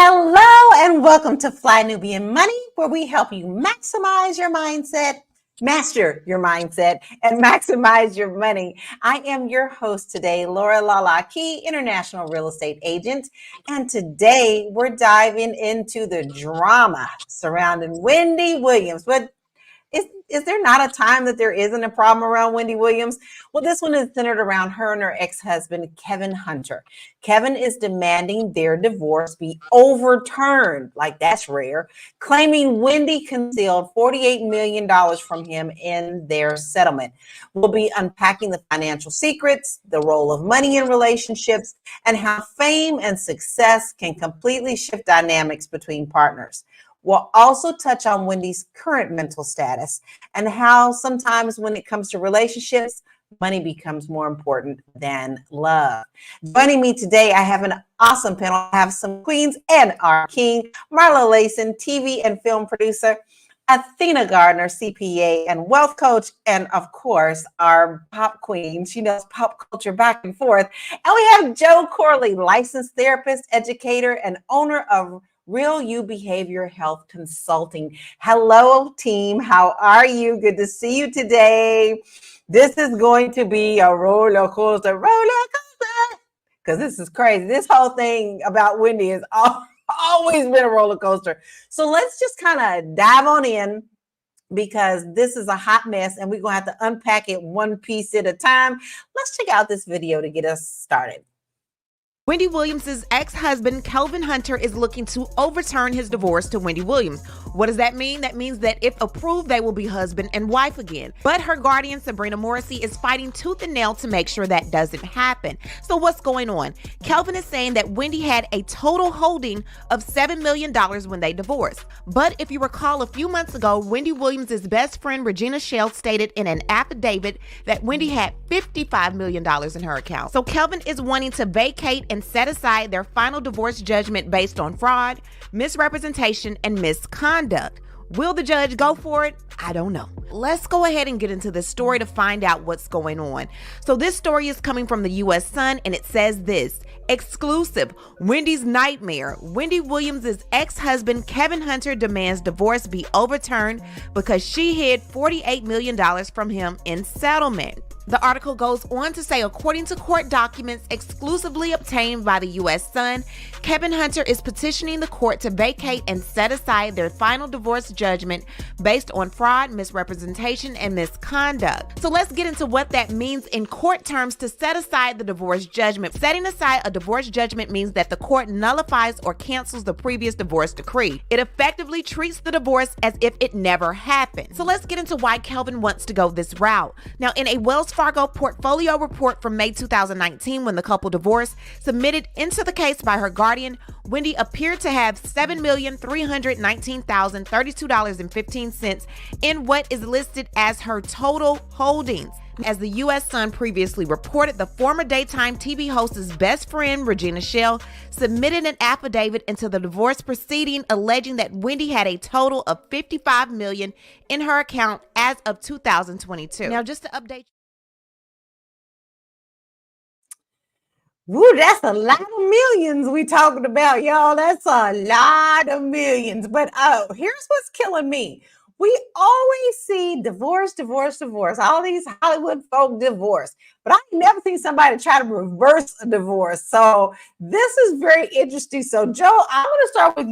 Hello and welcome to Fly Nubian Money, where we help you maximize your mindset, master your mindset, and maximize your money. I am your host today, Laura Lalaki, international real estate agent. And today we're diving into the drama surrounding Wendy Williams. But is there not a time that there isn't a problem around Wendy Williams? Well, this one is centered around her and her ex-husband, Kevin Hunter. Kevin is demanding their divorce be overturned, like that's rare, claiming Wendy concealed $48 million from him in their settlement. We'll be unpacking the financial secrets, the role of money in relationships, and how fame and success can completely shift dynamics between partners. We'll also touch on Wendy's current mental status and how sometimes when it comes to relationships, money becomes more important than love. Joining me today, I have an awesome panel. I have some queens and our king, Marla Layson, TV and film producer, Athena Gardner, CPA and wealth coach, and of course, our pop queen. She knows pop culture back and forth. And we have Joe Corley, licensed therapist, educator, and owner of Real You Behavior Health Consulting. Hello, team. How are you? Good to see you today. This is going to be a roller coaster, because this is crazy. This whole thing about Wendy has always been a roller coaster. So let's just kind of dive on in, because this is a hot mess and we're going to have to unpack it one piece at a time. Let's check out this video to get us started. Wendy Williams' ex-husband, Kelvin Hunter, is looking to overturn his divorce to Wendy Williams. What does that mean? That means that if approved, they will be husband and wife again. But her guardian, Sabrina Morrissey, is fighting tooth and nail to make sure that doesn't happen. So what's going on? Kelvin is saying that Wendy had a total holding of $7 million when they divorced. But if you recall, a few months ago, Wendy Williams' best friend, Regina Shell, stated in an affidavit that Wendy had $55 million in her account. So Kelvin is wanting to vacate and set aside their final divorce judgment based on fraud, misrepresentation, and misconduct. Will the judge go for it? I don't know. Let's go ahead and get into this story to find out what's going on. So this story is coming from the U.S. Sun, and it says this: exclusive, Wendy's nightmare. Wendy Williams' ex-husband, Kevin Hunter, demands divorce be overturned because she hid $48 million from him in settlement. The article goes on to say, according to court documents exclusively obtained by the U.S. Sun, Kevin Hunter is petitioning the court to vacate and set aside their final divorce judgment based on fraud, misrepresentation, and misconduct. So let's get into what that means in court terms to set aside the divorce judgment. Setting aside a divorce judgment means that the court nullifies or cancels the previous divorce decree. It effectively treats the divorce as if it never happened. So let's get into why Kelvin wants to go this route. Now, in a Wells Fargo portfolio report from May 2019, when the couple divorced, submitted into the case by her guardian, Wendy appeared to have $7,319,032.15 in what is listed as her total holdings. As the U.S. Sun previously reported, the former daytime TV host's best friend, Regina Shell, submitted an affidavit into the divorce proceeding alleging that Wendy had a total of $55 million in her account as of 2022. Now, just to update you. Woo, that's a lot of millions we talking about, y'all. That's a lot of millions. But here's what's killing me. We always see divorce. All these Hollywood folk divorce. But I've never seen somebody try to reverse a divorce. So this is very interesting. So, Joe, I'm going to start with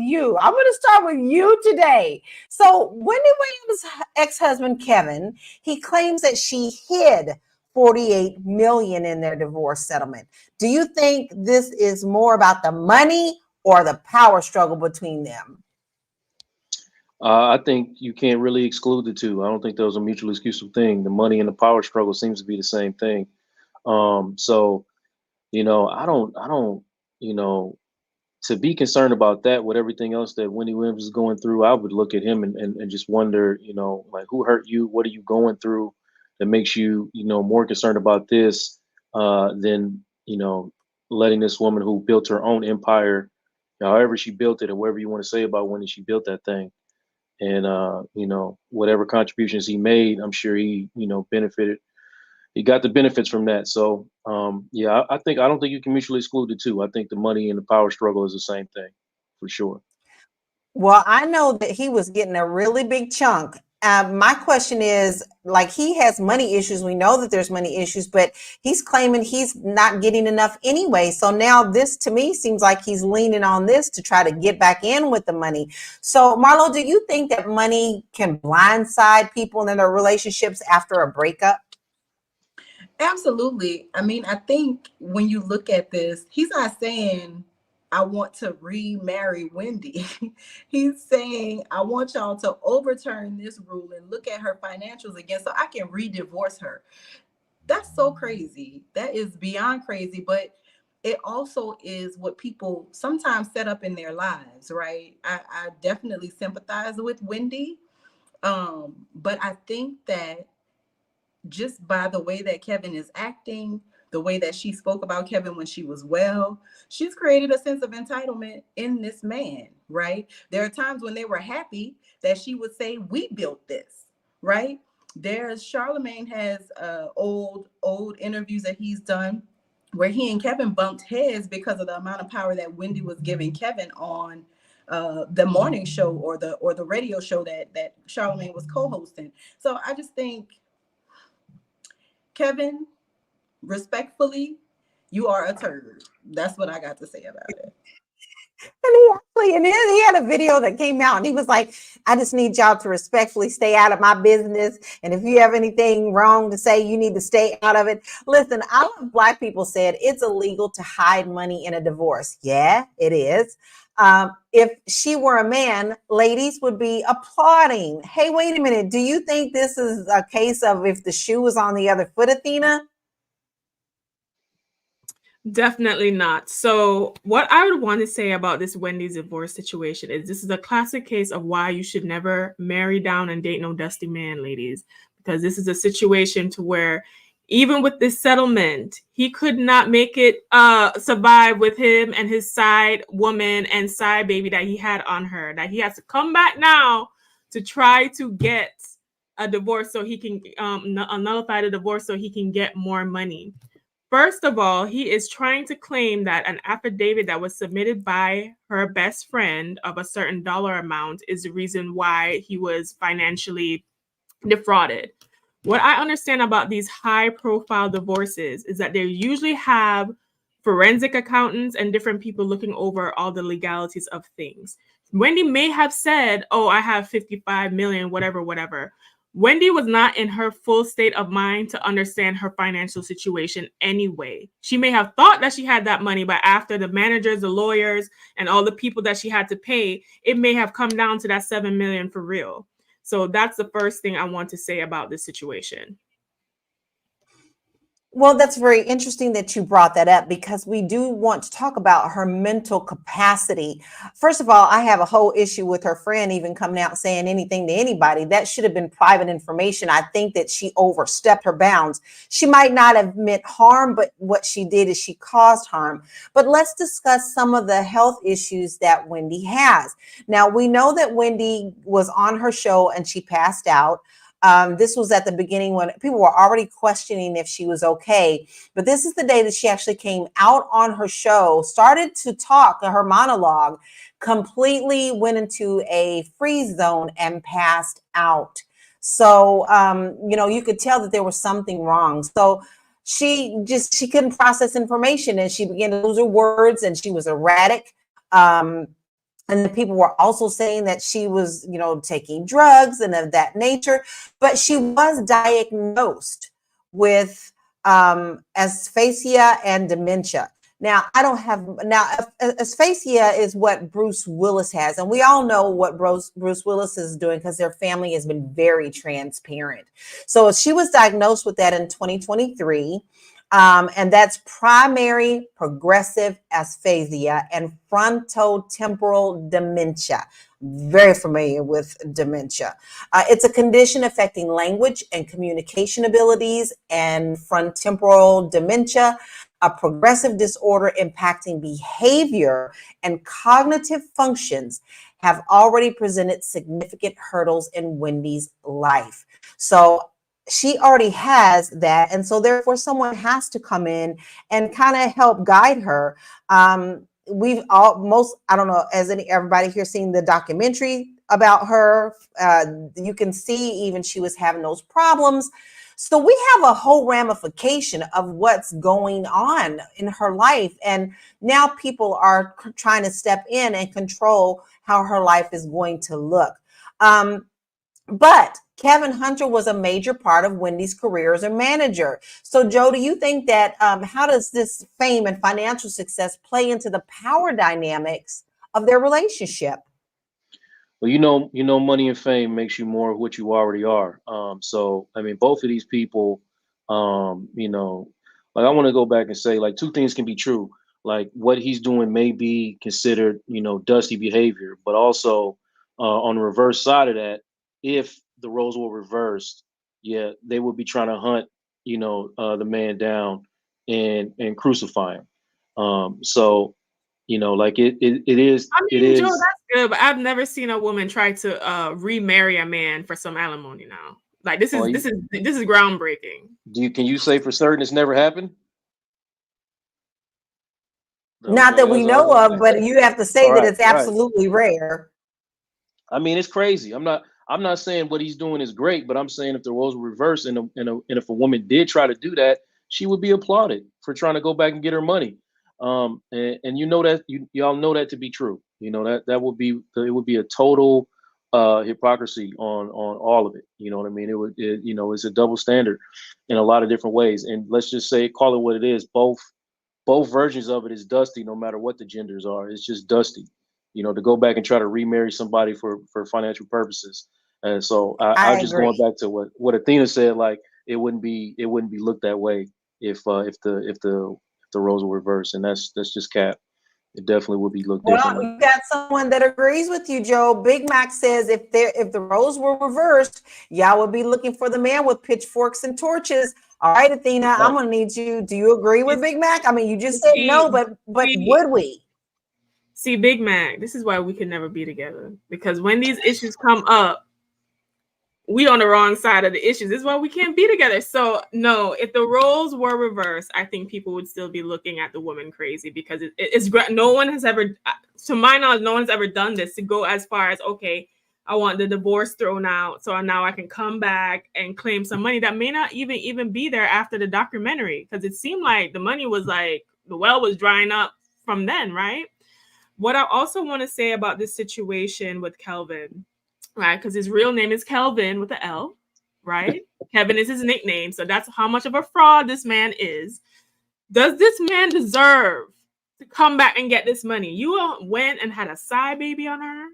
you. Today. So Wendy Williams' ex-husband, Kevin, he claims that she hid $48 million in their divorce settlement. Do you think this is more about the money or the power struggle between them? I think you can't really exclude the two. I don't think those are mutually exclusive thing. The money and the power struggle seems to be the same thing. So, I don't, to be concerned about that with everything else that Wendy Williams is going through, I would look at him and just wonder, like, who hurt you? What are you going through that makes you, more concerned about this than, letting this woman who built her own empire, however she built it, or whatever you want to say about when she built that thing. And, whatever contributions he made, I'm sure he, benefited. He got the benefits from that. So, I don't think you can mutually exclude the two. I think the money and the power struggle is the same thing. for sure. Well, I know that he was getting a really big chunk. My question is, like, he has money issues. We know that there's money issues, but he's claiming he's not getting enough anyway. So now this, to me, seems like he's leaning on this to try to get back in with the money. So, Marlo, do you think that money can blindside people in their relationships after a breakup? Absolutely. I mean, I think when you look at this, he's not saying, I want to remarry Wendy. He's saying, I want y'all to overturn this rule and look at her financials again so I can re-divorce her. That's so crazy. That is beyond crazy. But it also is what people sometimes set up in their lives, right? I definitely sympathize with Wendy. But I think that just by the way that Kevin is acting, the way that she spoke about Kevin when she was well, she's created a sense of entitlement in this man, right? There are times when they were happy that she would say, we built this, right? There's Charlemagne has old interviews that he's done where he and Kevin bumped heads because of the amount of power that Wendy was giving Kevin on the morning show or the radio show that Charlemagne was co-hosting. So I just think, Kevin, respectfully, you are a turd. That's what I got to say about it. And he had a video that came out and he was like, I just need y'all to respectfully stay out of my business. And if you have anything wrong to say, you need to stay out of it. Listen, a lot of Black people said it's illegal to hide money in a divorce. Yeah, it is. If she were a man, ladies would be applauding. Hey, wait a minute. Do you think this is a case of if the shoe was on the other foot, Athena? Definitely not. So what I would want to say about this Wendy's divorce situation is this is a classic case of why you should never marry down and date no dusty man, ladies, because this is a situation to where even with this settlement, he could not make it survive with him and his side woman and side baby that he had on her, that he has to come back now to try to get a divorce so he can nullify the divorce so he can get more money. First of all, he is trying to claim that an affidavit that was submitted by her best friend of a certain dollar amount is the reason why he was financially defrauded. What I understand about these high-profile divorces is that they usually have forensic accountants and different people looking over all the legalities of things. Wendy may have said, oh, I have 55 million, whatever. Wendy was not in her full state of mind to understand her financial situation anyway. She may have thought that she had that money, but after the managers, the lawyers, and all the people that she had to pay, it may have come down to that 7 million for real. So that's the first thing I want to say about this situation. Well, that's very interesting that you brought that up because we do want to talk about her mental capacity. First of all, I have a whole issue with her friend even coming out saying anything to anybody. That should have been private information. I think that she overstepped her bounds. She might not have meant harm, but what she did is she caused harm. But let's discuss some of the health issues that Wendy has. Now, we know that Wendy was on her show and she passed out. This was at the beginning when people were already questioning if she was okay. But this is the day that she actually came out on her show, started to talk, her monologue, completely went into a freeze zone and passed out. So, you could tell that there was something wrong. So she couldn't process information and she began to lose her words and she was erratic. And the people were also saying that she was, taking drugs and of that nature. But she was diagnosed with asphyxia and dementia. Now, asphyxia is what Bruce Willis has. And we all know what Bruce Willis is doing because their family has been very transparent. So she was diagnosed with that in 2023. And that's primary progressive asphyxia and frontotemporal dementia. Very familiar with dementia. It's a condition affecting language and communication abilities, and frontotemporal dementia, a progressive disorder impacting behavior and cognitive functions, have already presented significant hurdles in Wendy's life. So she already has that. And so therefore someone has to come in and kind of help guide her. we've all I don't know, has everybody here seen the documentary about her? You can see even she was having those problems. So we have a whole ramification of what's going on in her life. And now people are trying to step in and control how her life is going to look. But Kevin Hunter was a major part of Wendy's career as a manager. So, Joe, do you think that how does this fame and financial success play into the power dynamics of their relationship? Well, money and fame makes you more of what you already are. So, I mean, both of these people, like I want to go back and say, like, two things can be true. Like what he's doing may be considered, dusty behavior, but also on the reverse side of that, if the roles were reversed, yeah, they would be trying to hunt, the man down and crucify him. So, like it is. I It mean, Joe, is. that's good, but I've never seen a woman try to remarry a man for some alimony now. Like this is groundbreaking. Can you say for certain it's never happened? Not Okay, that we know of, but you have to say that it's right. absolutely rare. I mean, it's crazy. I'm not saying what he's doing is great, but I'm saying if the roles were reversed and if a woman did try to do that, she would be applauded for trying to go back and get her money. And that y'all know that to be true. That would be a total hypocrisy on all of it. You know what I mean? It's a double standard in a lot of different ways. And let's just say, call it what it is. Both versions of it is dusty, no matter what the genders are. It's just dusty. To go back and try to remarry somebody for financial purposes. And so I just going back to what Athena said, like it wouldn't be looked that way if the roles were reversed, and that's just cap. It definitely would be looked differently. Well, you got someone that agrees with you, Joe. Big Mac says if the roles were reversed, y'all would be looking for the man with pitchforks and torches. All right, Athena, I'm gonna need you. Do you agree with Big Mac? I mean, you just said no, but would we? See, Big Mac, this is why we can never be together. Because when these issues come up, we on the wrong side of the issues. This is why we can't be together. So no, if the roles were reversed, I think people would still be looking at the woman crazy, because it's no one has ever, to my knowledge, no one's ever done this to go as far as, okay, I want the divorce thrown out, so now I can come back and claim some money that may not even be there after the documentary, because it seemed like the money was like, the well was drying up from then, right? What I also want to say about this situation with Kelvin, right? Because his real name is Kelvin with an L, right? Kevin is his nickname. So that's how much of a fraud this man is. Does this man deserve to come back and get this money? You went and had a side baby on her.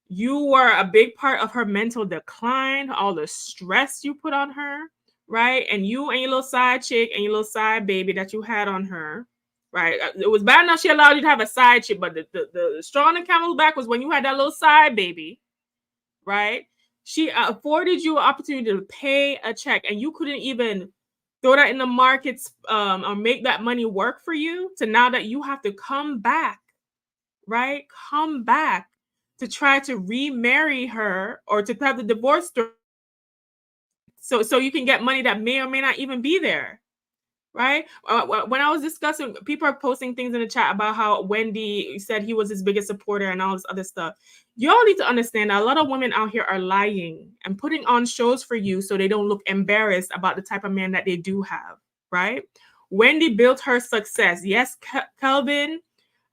You were a big part of her mental decline, all the stress you put on her, right? And you and your little side chick and your little side baby that you had on her, right? It was bad enough she allowed you to have a side chick, but the straw on the camel's back was when you had that little side baby, right? She afforded you an opportunity to pay a check, and you couldn't even throw that in the markets or make that money work for you, to now that you have to come back, right? Come back to try to remarry her or to have the divorce so you can get money that may or may not even be there. Right? When I was discussing, people are posting things in the chat about how Wendy said he was his biggest supporter and all this other stuff. Y'all need to understand that a lot of women out here are lying and putting on shows for you so they don't look embarrassed about the type of man that they do have, right? Wendy built her success. Yes, Kelvin,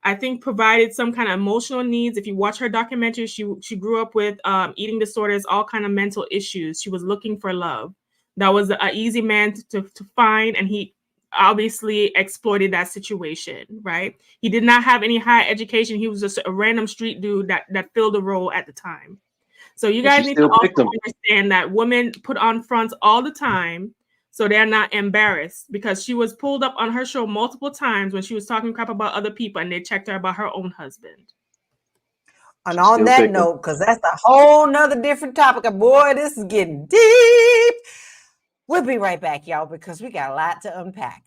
I think, provided some kind of emotional needs. If you watch her documentary, she grew up with eating disorders, all kind of mental issues. She was looking for love. That was an easy man to find, and he obviously exploited that situation, right? He did not have any high education. He was just a random street dude that filled the role at the time. So you guys need to also understand that women put on fronts all the time so they're not embarrassed, because she was pulled up on her show multiple times when she was talking crap about other people, and they checked her about her own husband. And on that note, because that's a whole nother different topic, and boy, this is getting deep. We'll be right back, y'all, because we got a lot to unpack.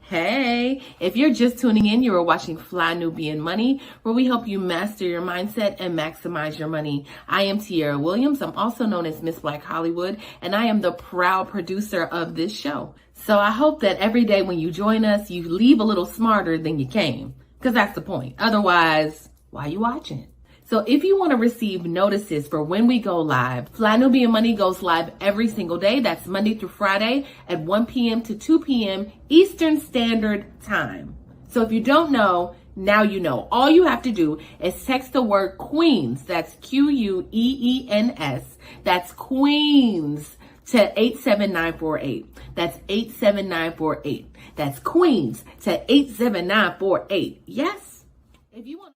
Hey, if you're just tuning in, you are watching Fly Nubian Money, where we help you master your mindset and maximize your money. I am Tiara Williams. I'm also known as Miss Black Hollywood, and I am the proud producer of this show. So I hope that every day when you join us, you leave a little smarter than you came, because that's the point. Otherwise, why are you watching? So if you want to receive notices for when we go live, Fly Nubian Money goes live every single day. That's Monday through Friday at 1 p.m. to 2 p.m. Eastern Standard Time. So if you don't know, now you know. All you have to do is text the word Queens, that's Queens, that's Queens, to 87948. That's 87948. That's Queens to 87948. Yes? If you want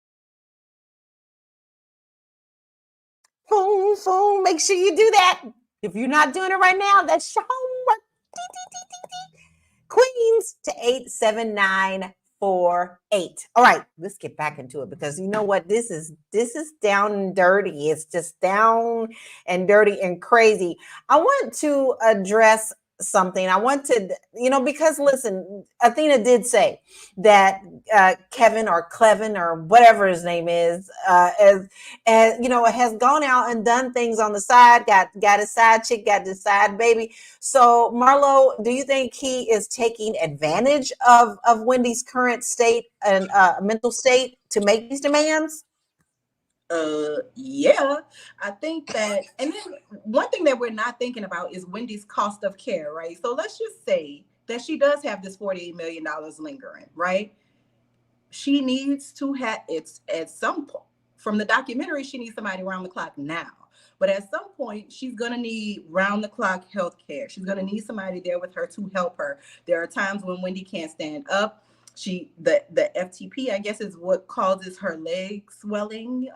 Boom, boom. Make sure you do that. If you're not doing it right now, that's your homework. Queens to 87948. All right, let's get back into it, because you know what? This is down and dirty. It's just down and dirty and crazy. I want to address something. I want to, because listen, Athena did say that Kevin or Clevin or whatever his name is, has gone out and done things on the side, got a side chick, got the side baby. So Marlo, do you think he is taking advantage of Wendy's current state and mental state to make these demands? Yeah, I think that, and then one thing that we're not thinking about is Wendy's cost of care, right? So let's just say that she does have this $48 million lingering, right? She needs to have, it's at some point, from the documentary, she needs somebody around the clock now. But at some point, she's going to need round the clock health care. She's going to need somebody there with her to help her. There are times when Wendy can't stand up. The FTP, I guess, is what causes her leg swelling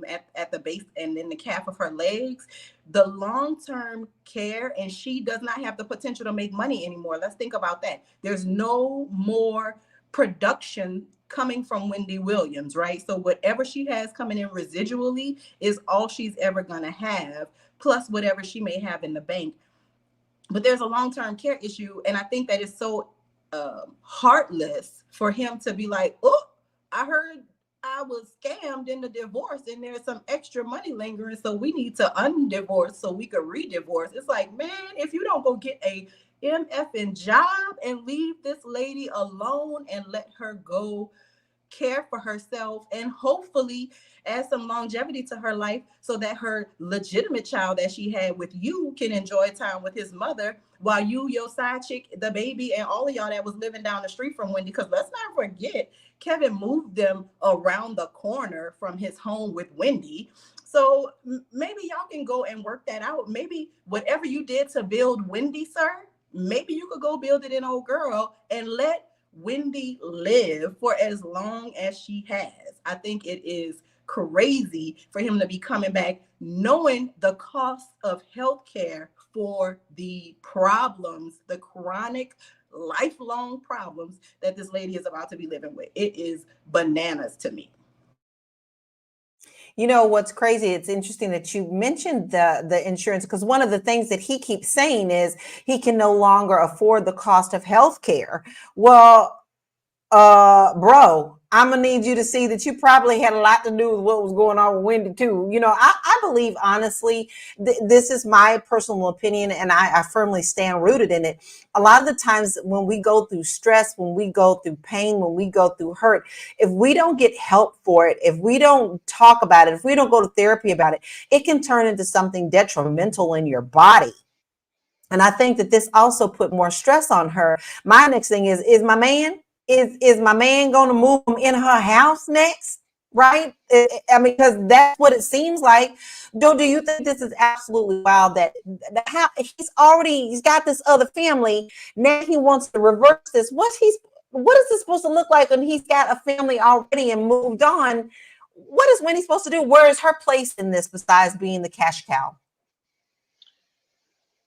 at the base and in the calf of her legs. The long-term care, and she does not have the potential to make money anymore. Let's think about that. There's no more production coming from Wendy Williams, right? So whatever she has coming in residually is all she's ever going to have, plus whatever she may have in the bank. But there's a long-term care issue, and I think that it's so heartless for him to be like, oh, I heard I was scammed in the divorce and there's some extra money lingering, so we need to undivorce so we could re-divorce. It's like, man, if you don't go get a MFing job and leave this lady alone and let her go care for herself and hopefully add some longevity to her life so that her legitimate child that she had with you can enjoy time with his mother while you, your side chick, the baby, and all of y'all that was living down the street from Wendy, because let's not forget, Kevin moved them around the corner from his home with Wendy. So maybe y'all can go and work that out. Maybe whatever you did to build Wendy, sir, maybe you could go build it in old girl and let Wendy live for as long as she has. I think it is crazy for him to be coming back knowing the cost of healthcare for the problems, the chronic, lifelong problems that this lady is about to be living with. It is bananas to me. You know what's crazy? It's interesting that you mentioned the insurance, because one of the things that he keeps saying is he can no longer afford the cost of health care. Well, bro, I'm gonna need you to see that you probably had a lot to do with what was going on with Wendy too. I believe, honestly, this is my personal opinion, and I firmly stand rooted in it. A lot of the times when we go through stress, when we go through pain, when we go through hurt, if we don't get help for it, if we don't talk about it, if we don't go to therapy about it, it can turn into something detrimental in your body. And I think that this also put more stress on her. My next thing is my man? Is my man going to move him in her house next? Right? I mean, because that's what it seems like. Do you think this is absolutely wild that he's got this other family? Now he wants to reverse this. What is this supposed to look like when he's got a family already and moved on? What is Wendy supposed to do? Where is her place in this besides being the cash cow?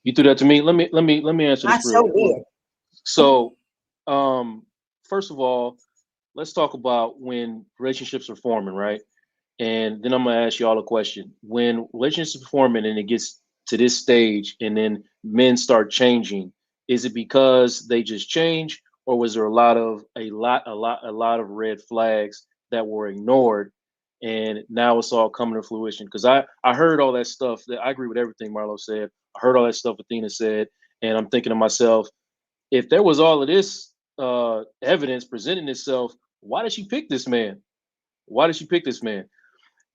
You threw that to me. Let me answer this real quick. So, first of all, let's talk about when relationships are forming, right? And then I'm gonna ask you all a question. When relationships are forming and it gets to this stage, and then men start changing, is it because they just change, or was there a lot of red flags that were ignored, and now it's all coming to fruition? Because I heard all that stuff. That I agree with everything Marlo said. I heard all that stuff Athena said, and I'm thinking to myself, if there was all of this evidence presenting itself, why did she pick this man? Why did she pick this man?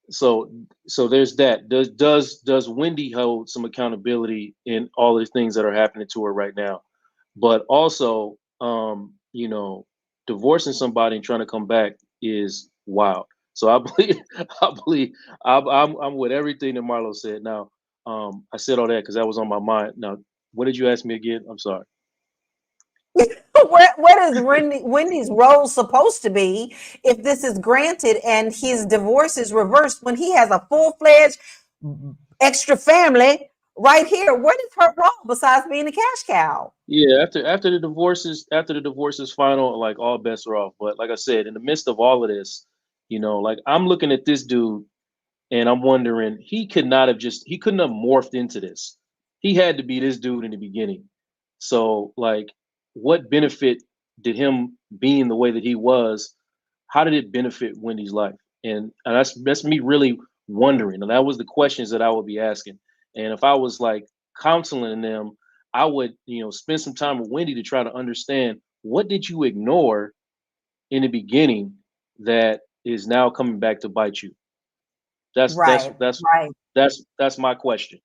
So there's that. Does Wendy hold some accountability in all the things that are happening to her right now? But also, divorcing somebody and trying to come back is wild. So I believe I'm with everything that Marlo said. Now, I said all that because that was on my mind. Now, what did you ask me again? I'm sorry. What is Wendy's role supposed to be if this is granted and his divorce is reversed when he has a full-fledged extra family right here? What is her role besides being a cash cow? Yeah, after the divorce is final, like all bets are off. But like I said, in the midst of all of this, like I'm looking at this dude and I'm wondering, he couldn't have morphed into this. He had to be this dude in the beginning. So like, what benefit did him being the way that he was, how did it benefit Wendy's life? And that's me really wondering. And that was the questions that I would be asking. And if I was like counseling them, I would, spend some time with Wendy to try to understand, what did you ignore in the beginning that is now coming back to bite you? That's Right. that's my question.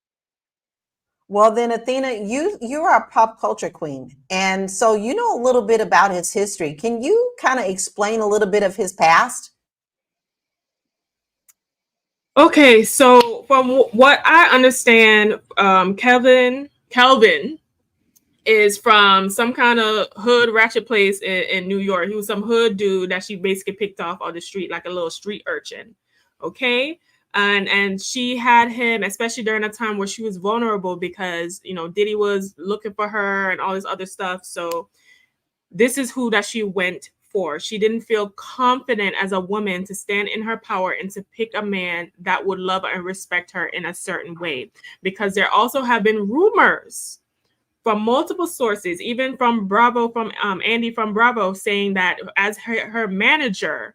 Well, then, Athena, you're a pop culture queen, and so you know a little bit about his history. Can you kind of explain a little bit of his past? Okay, so from what I understand, Kelvin is from some kind of hood ratchet place in New York. He was some hood dude that she basically picked off on the street, like a little street urchin. Okay. And she had him, especially during a time where she was vulnerable because, Diddy was looking for her and all this other stuff. So this is who that she went for. She didn't feel confident as a woman to stand in her power and to pick a man that would love and respect her in a certain way. Because there also have been rumors from multiple sources, even from Bravo, from Andy from Bravo, saying that as her manager,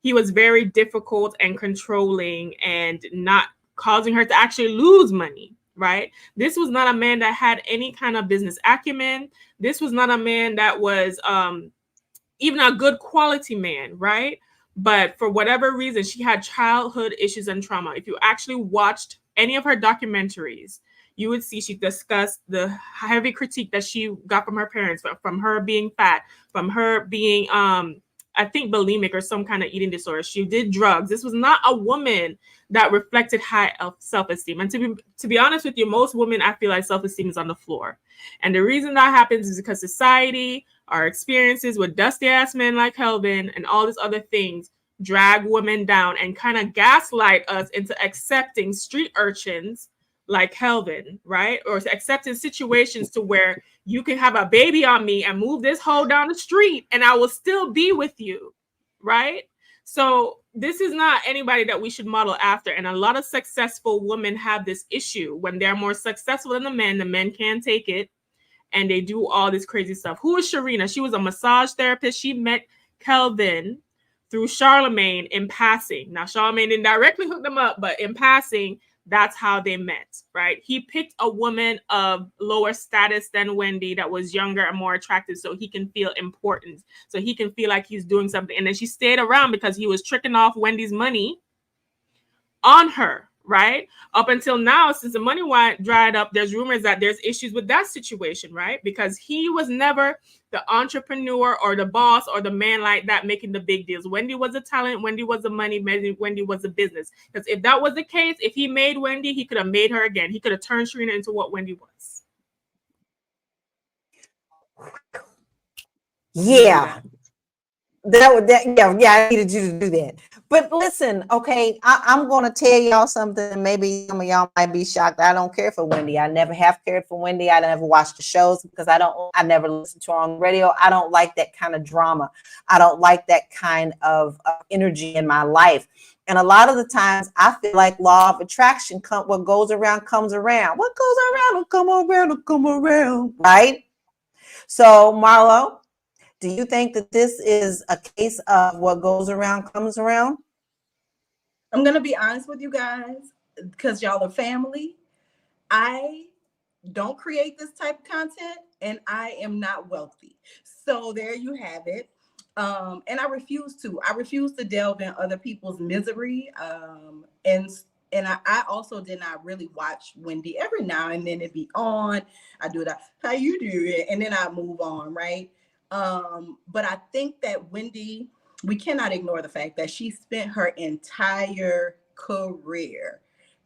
he was very difficult and controlling and not causing her to actually lose money, right? This was not a man that had any kind of business acumen. This was not a man that was even a good quality man, right? But for whatever reason, she had childhood issues and trauma. If you actually watched any of her documentaries, you would see she discussed the heavy critique that she got from her parents, from her being fat, from her being I think bulimic or some kind of eating disorder. She did drugs. This was not a woman that reflected high self-esteem. And to be honest with you, most women, I feel like self-esteem is on the floor. And the reason that happens is because society, our experiences with dusty ass men like Kelvin and all these other things drag women down and kind of gaslight us into accepting street urchins like Kelvin, right? Or accepting situations to where you can have a baby on me and move this hoe down the street and I will still be with you, right? So this is not anybody that we should model after. And a lot of successful women have this issue. When they're more successful than the men can't take it. And they do all this crazy stuff. Who is Sharina? She was a massage therapist. She met Kelvin through Charlemagne in passing. Now, Charlemagne didn't directly hook them up, but in passing, that's how they met, right? He picked a woman of lower status than Wendy that was younger and more attractive so he can feel important, so he can feel like he's doing something. And then she stayed around because he was tricking off Wendy's money on her, right? Up until now, since the money dried up, there's rumors that there's issues with that situation, right? Because he was never the entrepreneur or the boss or the man like that making the big deals. Wendy was a talent. Wendy was the money. Wendy was a business. Because if that was the case, if he made Wendy, he could have made her again. He could have turned Sharina into what Wendy was. Yeah. I needed you to do that. But listen, okay, I'm going to tell y'all something. Maybe some of y'all might be shocked. I don't care for Wendy. I never have cared for Wendy. I never watched the shows because I never listened to her on the radio. I don't like that kind of drama. I don't like that kind of energy in my life. And a lot of the times I feel like law of attraction, what goes around comes around. What goes around will come around, right? So Marlo, Do you think that this is a case of what goes around comes around? I'm going to be honest with you guys, because y'all are family. I don't create this type of content, and I am not wealthy. So there you have it. And I refuse to delve in other people's misery. And I also did not really watch Wendy. Every now and then it'd be on. I do that. How you do it? And then I move on, right? But I think that Wendy, we cannot ignore the fact that she spent her entire career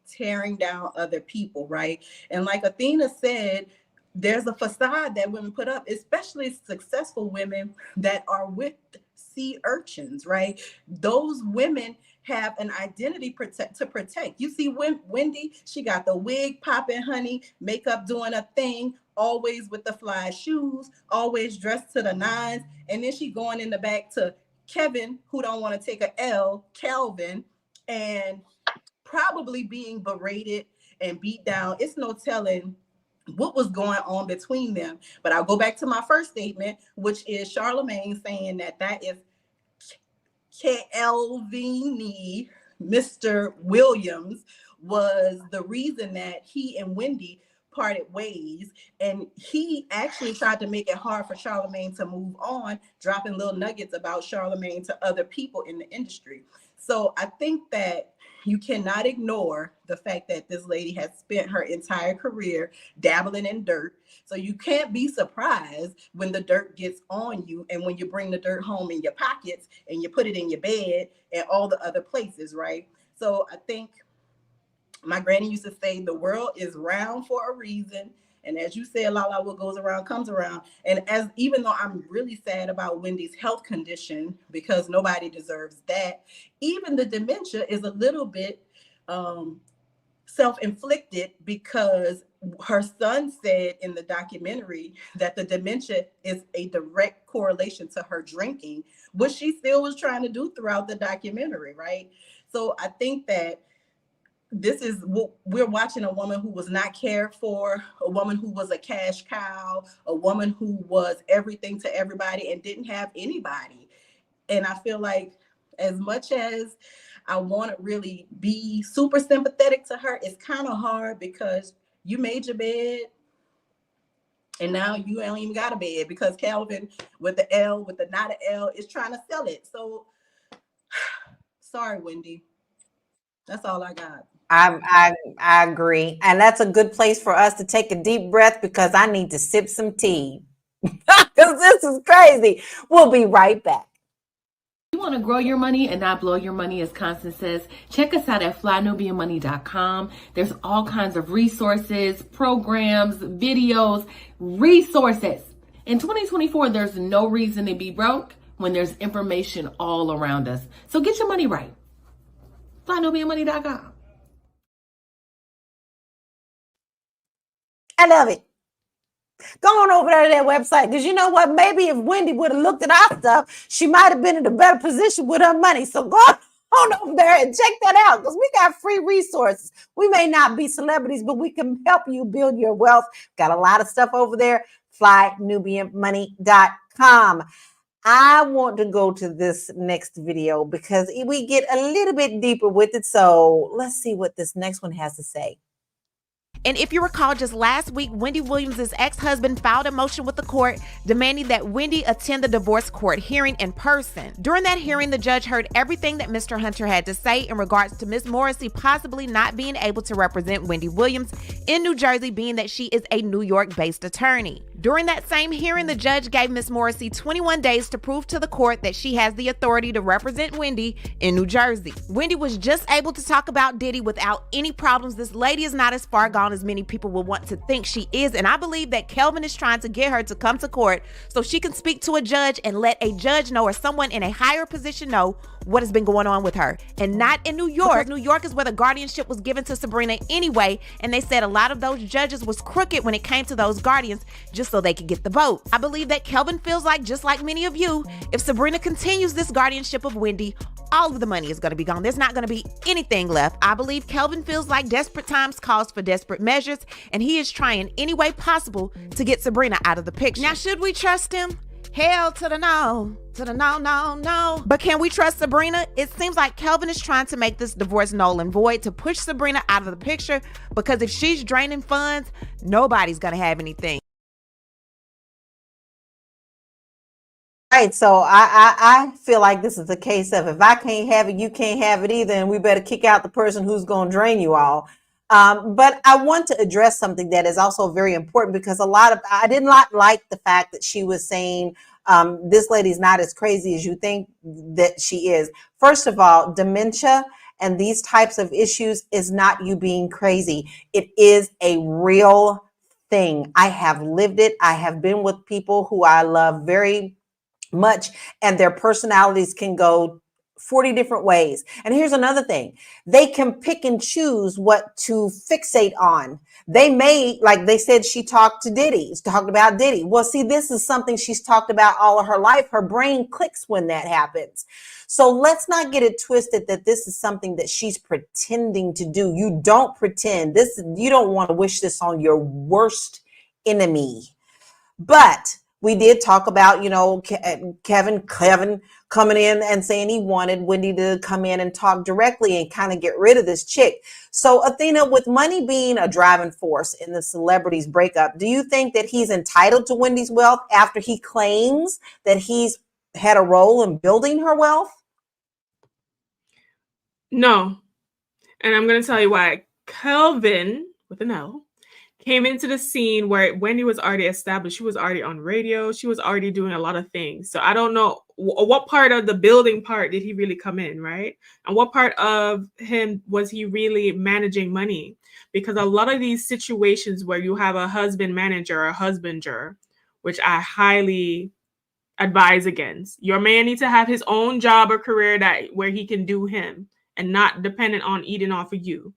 tearing down other people, right? And like Athena said, there's a facade that women put up, especially successful women that are with sea urchins, right? Those women have an identity to protect. You see Wendy, she got the wig popping, honey, makeup doing a thing, always with the fly shoes, always dressed to the nines. And then she going in the back to Kevin, who don't want to take a L, Calvin, and probably being berated and beat down. It's no telling what was going on between them. But I'll go back to my first statement, which is Charlamagne saying that is Kelvin, Mr. Williams, was the reason that he and Wendy parted ways. And he actually tried to make it hard for Charlamagne to move on, dropping little nuggets about Charlamagne to other people in the industry. So I think that you cannot ignore the fact that this lady has spent her entire career dabbling in dirt. So you can't be surprised when the dirt gets on you and when you bring the dirt home in your pockets and you put it in your bed and all the other places, right? So I think my granny used to say the world is round for a reason. And as you said, Lala, what goes around comes around. And even though I'm really sad about Wendy's health condition, because nobody deserves that, even the dementia is a little bit self-inflicted, because her son said in the documentary that the dementia is a direct correlation to her drinking, which she still was trying to do throughout the documentary, right? So I think that this is what we're watching: a woman who was not cared for, a woman who was a cash cow, a woman who was everything to everybody and didn't have anybody. And I feel like as much as I want to really be super sympathetic to her, it's kind of hard, because you made your bed and now you ain't even got a bed, because Calvin with the L, with the not an L, is trying to sell it. So sorry, Wendy. That's all I got. I agree. And that's a good place for us to take a deep breath, because I need to sip some tea. Because this is crazy. We'll be right back. If you want to grow your money and not blow your money, as Constance says, check us out at flynubianmoney.com. There's all kinds of resources, programs, videos, resources. In 2024, there's no reason to be broke when there's information all around us. So get your money right. flynubianmoney.com. I love it. Go on over there to that website, because you know what? Maybe if Wendy would have looked at our stuff, she might have been in a better position with her money. So go on over there and check that out, because we got free resources. We may not be celebrities, but we can help you build your wealth. Got a lot of stuff over there. flynubianmoney.com. I want to go to this next video because we get a little bit deeper with it. So let's see what this next one has to say. And if you recall, just last week, Wendy Williams' ex-husband filed a motion with the court demanding that Wendy attend the divorce court hearing in person. During that hearing, the judge heard everything that Mr. Hunter had to say in regards to Ms. Morrissey possibly not being able to represent Wendy Williams in New Jersey, being that she is a New York-based attorney. During that same hearing, the judge gave Ms. Morrissey 21 days to prove to the court that she has the authority to represent Wendy in New Jersey. Wendy was just able to talk about Diddy without any problems. This lady is not as far gone as many people will want to think she is, and I believe that Kelvin is trying to get her to come to court so she can speak to a judge and let a judge know, or someone in a higher position know, what has been going on with her. And not in New York. New York is where the guardianship was given to Sabrina anyway, and they said a lot of those judges was crooked when it came to those guardians, just so they could get the vote. I believe that Kelvin feels like, just like many of you, if Sabrina continues this guardianship of Wendy, all of the money is going to be gone. There's not going to be anything left. I believe Kelvin feels like desperate times calls for desperate measures, and he is trying any way possible to get Sabrina out of the picture. Now, should we trust him? Hell to the no. To the no, no, no. But can we trust Sabrina? It seems like Kelvin is trying to make this divorce null and void to push Sabrina out of the picture, because if she's draining funds, nobody's gonna have anything. Right. So I feel like this is a case of, if I can't have it, you can't have it either, and we better kick out the person who's going to drain you all. But I want to address something that is also very important, because I did not like the fact that she was saying this lady's not as crazy as you think that she is. First of all, dementia and these types of issues is not you being crazy. It is a real thing. I have lived it. I have been with people who I love very much, and their personalities can go 40 different ways. And here's another thing: they can pick and choose what to fixate on. They may, like they said, she talked about Diddy. Well, see, this is something she's talked about all of her life. Her brain clicks when that happens. So let's not get it twisted that this is something that she's pretending to do. You don't pretend this. You don't want to wish this on your worst enemy. But we did talk about, Kevin coming in and saying he wanted Wendy to come in and talk directly and kind of get rid of this chick. So Athena, with money being a driving force in the celebrities breakup, do you think that he's entitled to Wendy's wealth after he claims that he's had a role in building her wealth? No. And I'm going to tell you why. Kelvin, with an L, came into the scene where Wendy was already established. She was already on radio. She was already doing a lot of things. So I don't know what part of the building part did he really come in, right? And what part of him was he really managing money? Because a lot of these situations where you have a husband manager or husbander, which I highly advise against. Your man needs to have his own job or career where he can do him and not dependent on eating off of you.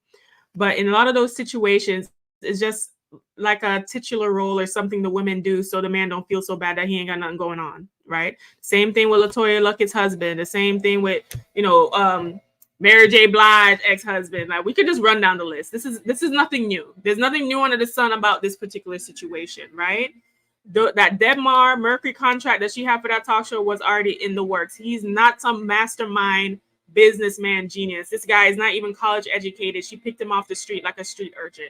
But in a lot of those situations, it's just like a titular role or something the women do so the man don't feel so bad that he ain't got nothing going on, right? Same thing with LaToya Luckett's husband. The same thing with, Mary J. Blige ex-husband. Like, we could just run down the list. This is nothing new. There's nothing new under the sun about this particular situation, right? That Debmar Mercury contract that she had for that talk show was already in the works. He's not some mastermind businessman genius. This guy is not even college educated. She picked him off the street like a street urchin.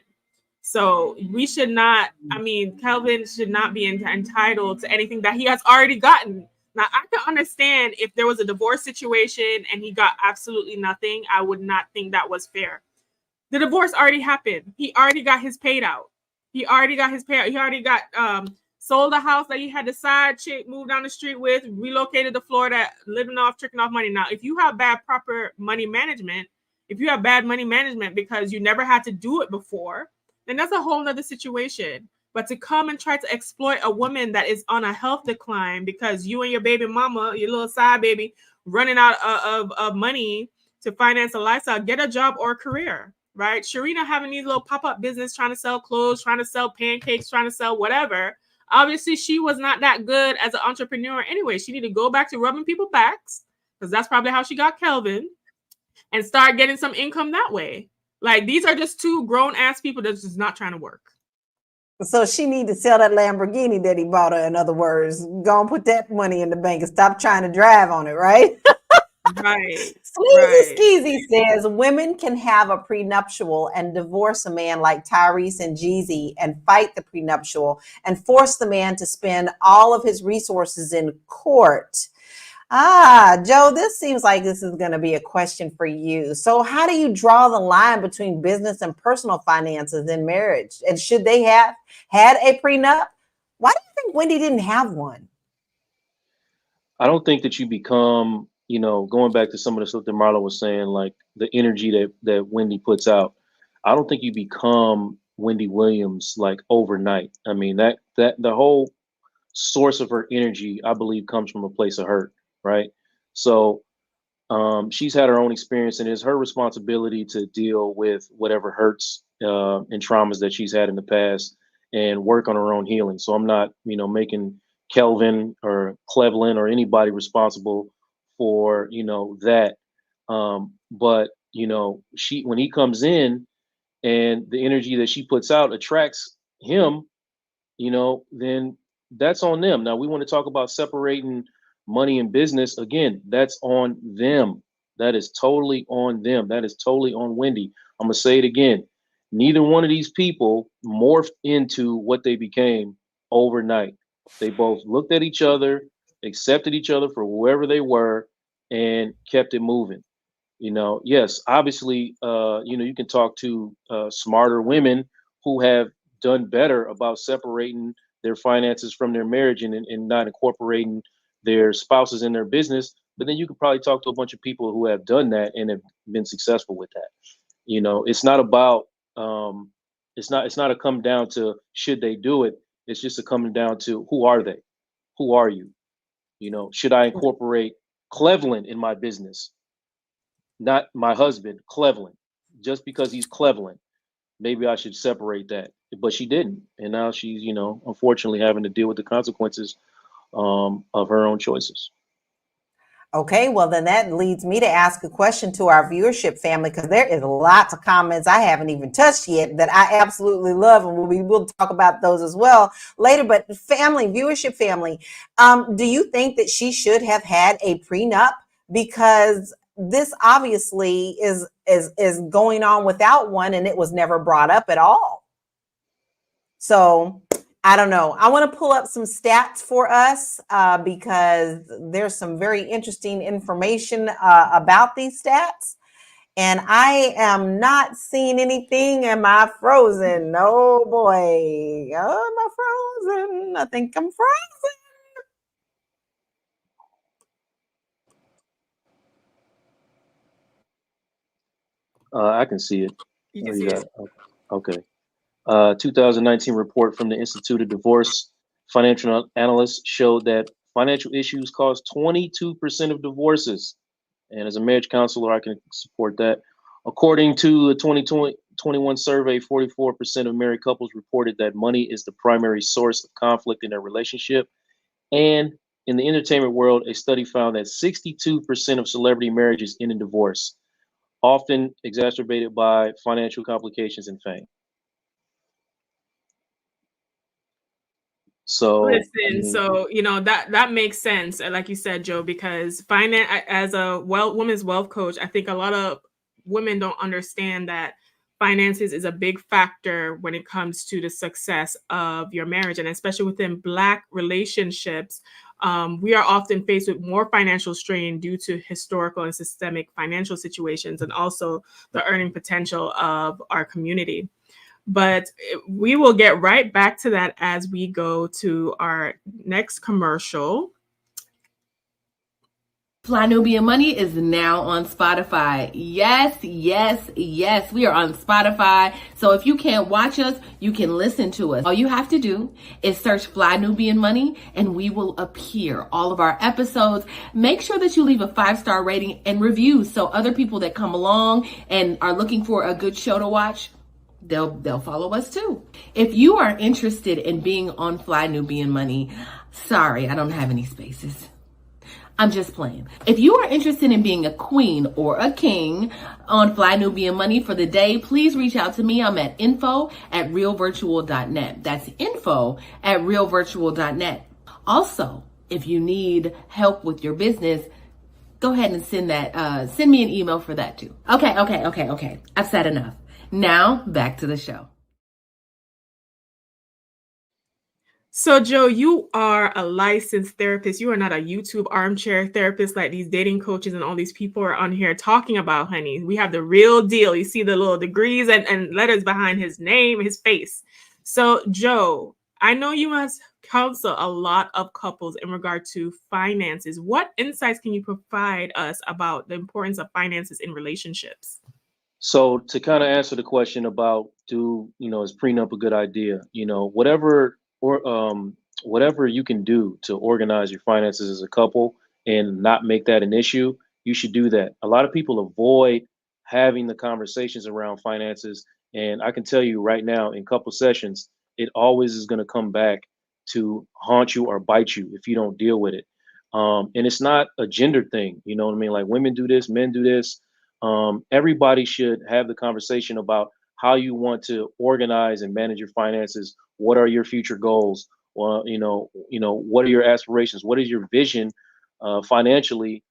So we should not, Kelvin should not be entitled to anything that he has already gotten. Now, I can understand if there was a divorce situation and he got absolutely nothing. I would not think that was fair. The divorce already happened. He already got his paid out. He already got sold a house that he had the side chick moved down the street with, relocated to Florida, living off, tricking off money. Now, if you have bad money management because you never had to do it before, then that's a whole nother situation. But to come and try to exploit a woman that is on a health decline because you and your baby mama, your little side baby, running out of money to finance a lifestyle, get a job or a career, right? Sharina having these little pop-up business, trying to sell clothes, trying to sell pancakes, trying to sell whatever. Obviously, she was not that good as an entrepreneur anyway. She needed to go back to rubbing people's backs, because that's probably how she got Kelvin, and start getting some income that way. Like, these are just two grown-ass people that's just not trying to work. So she need to sell that Lamborghini that he bought her, in other words. Go and put that money in the bank and stop trying to drive on it, right? Right. Sleazy Skeezy says women can have a prenuptial and divorce a man like Tyrese and Jeezy and fight the prenuptial and force the man to spend all of his resources in court. Joe, this seems like this is going to be a question for you. So how do you draw the line between business and personal finances in marriage? And should they have had a prenup? Why do you think Wendy didn't have one? I don't think that you become, going back to some of the stuff that Marlo was saying, like the energy that Wendy puts out. I don't think you become Wendy Williams like overnight. I mean, that the whole source of her energy, I believe, comes from a place of hurt, right? So she's had her own experience, and it's her responsibility to deal with whatever hurts and traumas that she's had in the past and work on her own healing. So I'm not, making Kelvin or Cleveland or anybody responsible for, that. But, when he comes in and the energy that she puts out attracts him, then that's on them. Now we want to talk about separating money and business. Again, that's on them. That is totally on them. That is totally on Wendy. I'm gonna say it again. Neither one of these people morphed into what they became overnight. They both looked at each other, accepted each other for whoever they were, and kept it moving. Yes, obviously, you can talk to smarter women who have done better about separating their finances from their marriage and not incorporating their spouses in their business. But then you could probably talk to a bunch of people who have done that and have been successful with that. It's not about it's not a come down to should they do it. It's just a coming down to who are they? Who are you? Should I incorporate Cleveland in my business? Not my husband, Cleveland. Just because he's Cleveland, maybe I should separate that. But she didn't, and now she's, unfortunately having to deal with the consequences of her own choices. Okay, well, then that leads me to ask a question to our viewership family, because there is lots of comments I haven't even touched yet that I absolutely love, and we'll talk about those as well later. But viewership family, do you think that she should have had a prenup? Because this obviously is going on without one, and it was never brought up at all. So I don't know. I want to pull up some stats for us because there's some very interesting information about these stats. And I am not seeing anything. Am I frozen? Oh boy. Oh, am I frozen? I think I'm frozen. I can see it. You can see it. Okay. 2019 report from the Institute of Divorce Financial Analysts showed that financial issues cause 22% of divorces. And as a marriage counselor, I can support that. According to the 2021 survey, 44% of married couples reported that money is the primary source of conflict in their relationship. And in the entertainment world, a study found that 62% of celebrity marriages end in divorce, often exacerbated by financial complications and fame. So listen, so that makes sense, like you said, Joe, because finance, as a women's wealth coach, I think a lot of women don't understand that finances is a big factor when it comes to the success of your marriage, and especially within Black relationships. We are often faced with more financial strain due to historical and systemic financial situations, and also the earning potential of our community. But we will get right back to that as we go to our next commercial. Fly Nubian Money is now on Spotify. Yes, yes, yes. We are on Spotify. So if you can't watch us, you can listen to us. All you have to do is search Fly Nubian Money and we will appear. All of our episodes. Make sure that you leave a 5-star rating and review so other people that come along and are looking for a good show to watch, they'll follow us too. If you are interested in being on Fly Nubian Money, sorry, I don't have any spaces. I'm just playing. If you are interested in being a queen or a king on Fly Nubian Money for the day, please reach out to me. I'm at info@realvirtual.net. That's info@realvirtual.net. Also, if you need help with your business, go ahead and send me an email for that too. Okay. I've said enough. Now, back to the show. So, Joe, you are a licensed therapist. You are not a YouTube armchair therapist like these dating coaches and all these people are on here talking about, honey. We have the real deal. You see the little degrees and letters behind his name, his face. So, Joe, I know you must counsel a lot of couples in regard to finances. What insights can you provide us about the importance of finances in relationships? So to kind of answer the question about is prenup a good idea? Whatever you can do to organize your finances as a couple and not make that an issue, you should do that. A lot of people avoid having the conversations around finances, and I can tell you right now, in couple sessions, it always is going to come back to haunt you or bite you if you don't deal with it. And it's not a gender thing, you know what I mean? Like women do this, men do this. Everybody should have the conversation about how you want to organize and manage your finances. What are your future goals? Well, what are your aspirations? What is your vision financially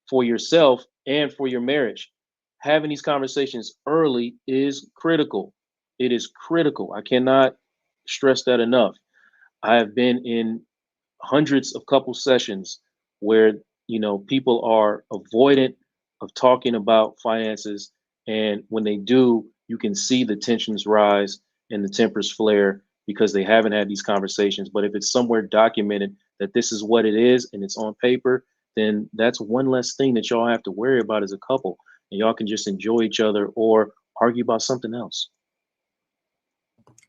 for yourself and for your marriage? Having these conversations early is critical. It is critical. I cannot stress that enough. I have been in hundreds of couple sessions where people are avoidant of talking about finances, and when they do, you can see the tensions rise and the tempers flare because they haven't had these conversations. But if it's somewhere documented that this is what it is and it's on paper, then that's one less thing that y'all have to worry about as a couple, and y'all can just enjoy each other or argue about something else.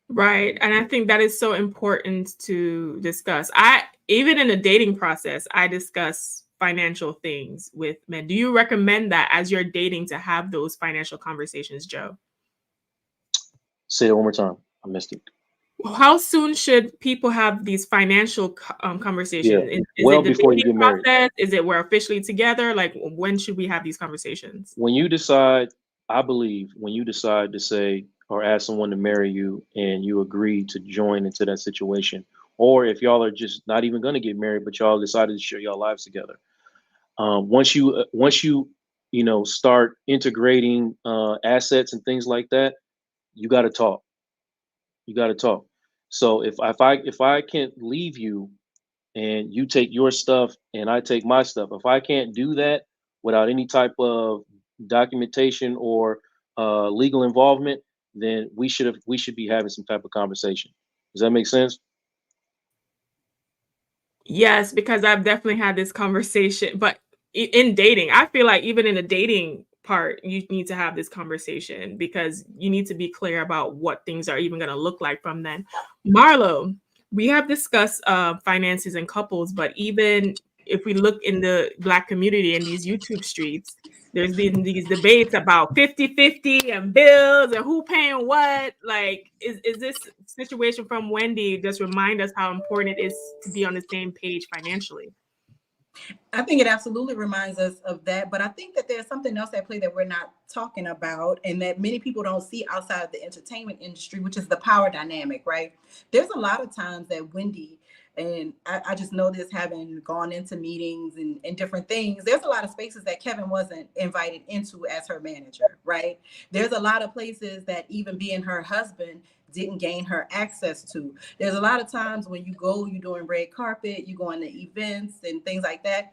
Right. And I think that is so important to discuss. Even in the dating process, I discuss financial things with men. Do you recommend that as you're dating to have those financial conversations, Joe? Say it one more time. I missed it. How soon should people have these financial conversations? Yeah, Is well it the before you dating get married. process? Is it we're officially together? Like, when should we have these conversations? When you decide, I believe, when you decide to say or ask someone to marry you and you agree to join into that situation, or if y'all are just not even going to get married, but y'all decided to share your lives together. Once you start integrating assets and things like that, you got to talk. You got to talk. So if I can't leave you and you take your stuff and I take my stuff, if I can't do that without any type of documentation or legal involvement, then we should be having some type of conversation. Does that make sense? Yes, because I've definitely had this conversation, but in dating, I feel like even in the dating part, you need to have this conversation because you need to be clear about what things are even going to look like from then. Marlo, we have discussed finances and couples, but even if we look in the Black community in these YouTube streets, there's been these debates about 50-50 and bills and who paying what. Like, is this situation from Wendy just remind us how important it is to be on the same page financially? I think it absolutely reminds us of that, but I think that there's something else at play that we're not talking about and that many people don't see outside of the entertainment industry, which is the power dynamic, right? There's a lot of times that Wendy, and I just know this having gone into meetings and different things, there's a lot of spaces that Kevin wasn't invited into as her manager, right? There's a lot of places that even being her husband didn't gain her access to. There's a lot of times when you go, you're doing red carpet, you go into events and things like that,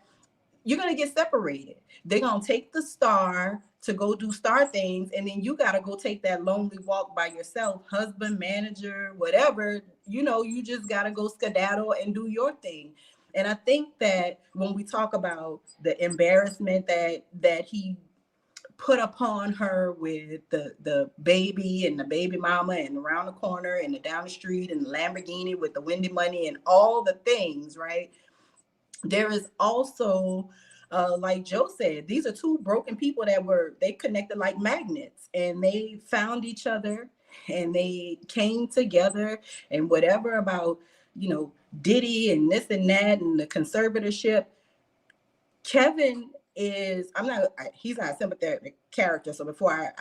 you're going to get separated. They're going to take the star to go do star things, and then you got to go take that lonely walk by yourself, husband, manager, whatever. You just got to go skedaddle and do your thing. And I think that when we talk about the embarrassment that he put upon her with the baby and the baby mama and around the corner and the down the street and the Lamborghini with the Wendy money and all the things, right? There is also, like Joe said, these are two broken people they connected like magnets, and they found each other and they came together, and whatever about, Diddy and this and that and the conservatorship, Kevin is, he's not a sympathetic character. So before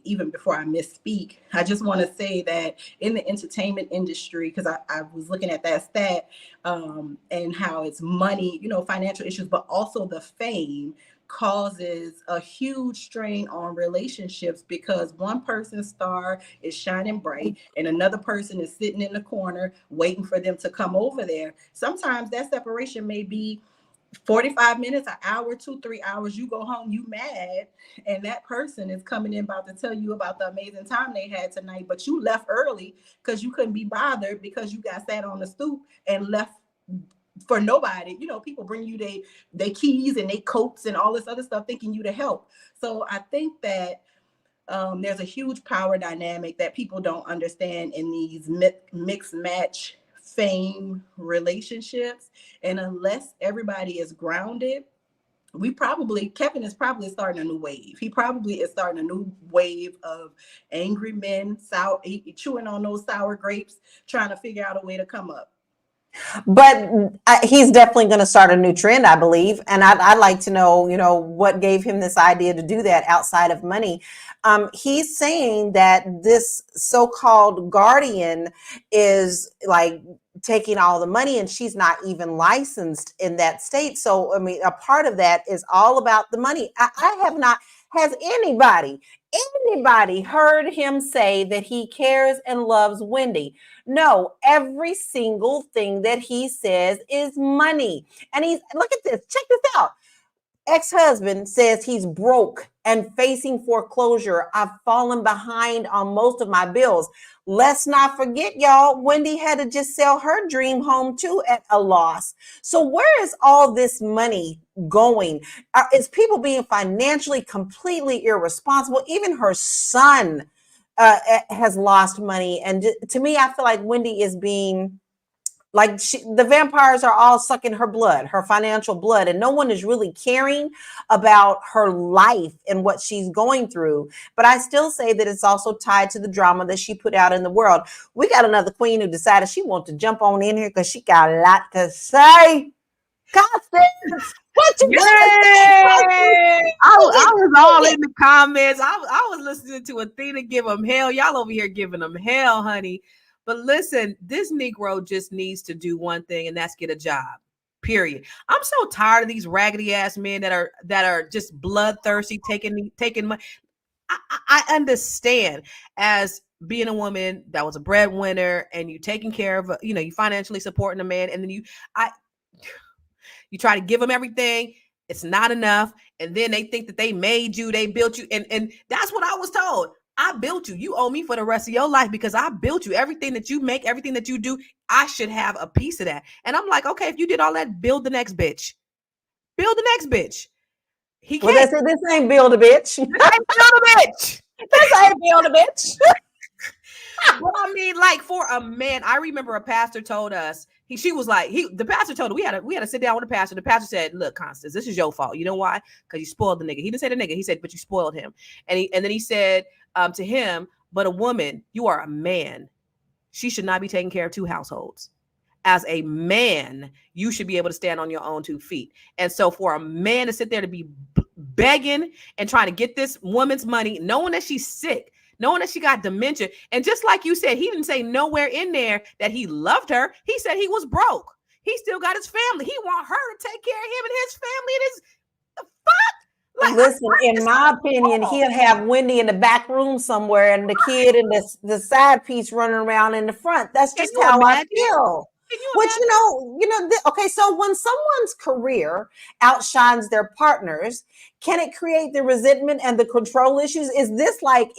even before I misspeak, I just want to say that in the entertainment industry, because I was looking at that stat and how it's money, financial issues, but also the fame causes a huge strain on relationships because one person's star is shining bright and another person is sitting in the corner waiting for them to come over there. Sometimes that separation may be 45 minutes, an hour, 2-3 hours. You go home, you mad, and that person is coming in about to tell you about the amazing time they had tonight, but you left early because you couldn't be bothered because you got sat on the stoop and left for nobody. People bring you they keys and they coats and all this other stuff thinking you to help. So I think that there's a huge power dynamic that people don't understand in these mixed match fame relationships, and unless everybody is grounded, Kevin is probably starting a new wave. He probably is starting a new wave of angry men chewing on those sour grapes, trying to figure out a way to come up. But he's definitely going to start a new trend, I believe. And I'd like to know, what gave him this idea to do that outside of money. He's saying that this so-called guardian is like taking all the money, and she's not even licensed in that state. So, I mean, a part of that is all about the money. I have not, has anybody heard him say that he cares and loves Wendy? No, every single thing that he says is money. And look at this, check this out. Ex-husband says he's broke and facing foreclosure. I've fallen behind on most of my bills. Let's not forget, y'all, Wendy had to just sell her dream home too at a loss. So where is all this money going? Is people being financially completely irresponsible? Even her son has lost money. And to me, I feel like Wendy is being like the vampires are all sucking her blood, her financial blood, and no one is really caring about her life and what she's going through. But I still say that it's also tied to the drama that she put out in the world. We got another queen who decided she wants to jump on in here because she got a lot to say. Constance, what you got to say? I was all in the comments. I was listening to Athena give them hell. Y'all over here giving them hell, honey. But listen, this Negro just needs to do one thing, and that's get a job. Period. I'm so tired of these raggedy ass men that are just bloodthirsty, taking money. I understand as being a woman that was a breadwinner and you taking care of, you financially supporting a man, and then you try to give them everything. It's not enough. And then they think that they made you, they built you. And that's what I was told. I built you. You owe me for the rest of your life because I built you. Everything that you make, everything that you do, I should have a piece of that. And I'm like, okay, if you did all that, build the next bitch. Build the next bitch. He can't. Well, this ain't build a bitch. This ain't build a bitch. This ain't build a bitch. Well, I mean, like for a man, I remember a pastor told us, the pastor told her, we had to sit down with the pastor. The pastor said, look, Constance, this is your fault. You know why? Because you spoiled the nigga. He didn't say the nigga. He said, but you spoiled him. And then he said to him, but a woman, you are a man. She should not be taking care of two households. As a man, you should be able to stand on your own 2 feet. And so for a man to sit there to be begging and trying to get this woman's money, knowing that she's sick, knowing that she got dementia. And just like you said, he didn't say nowhere in there that he loved her. He said he was broke. He still got his family. He want her to take care of him and his family and his the fuck. Like, listen, in my opinion, he'll have Wendy in the back room somewhere and the kid in the side piece running around in the front. That's just how I feel. Which, okay, so when someone's career outshines their partners, can it create the resentment and the control issues? Is this like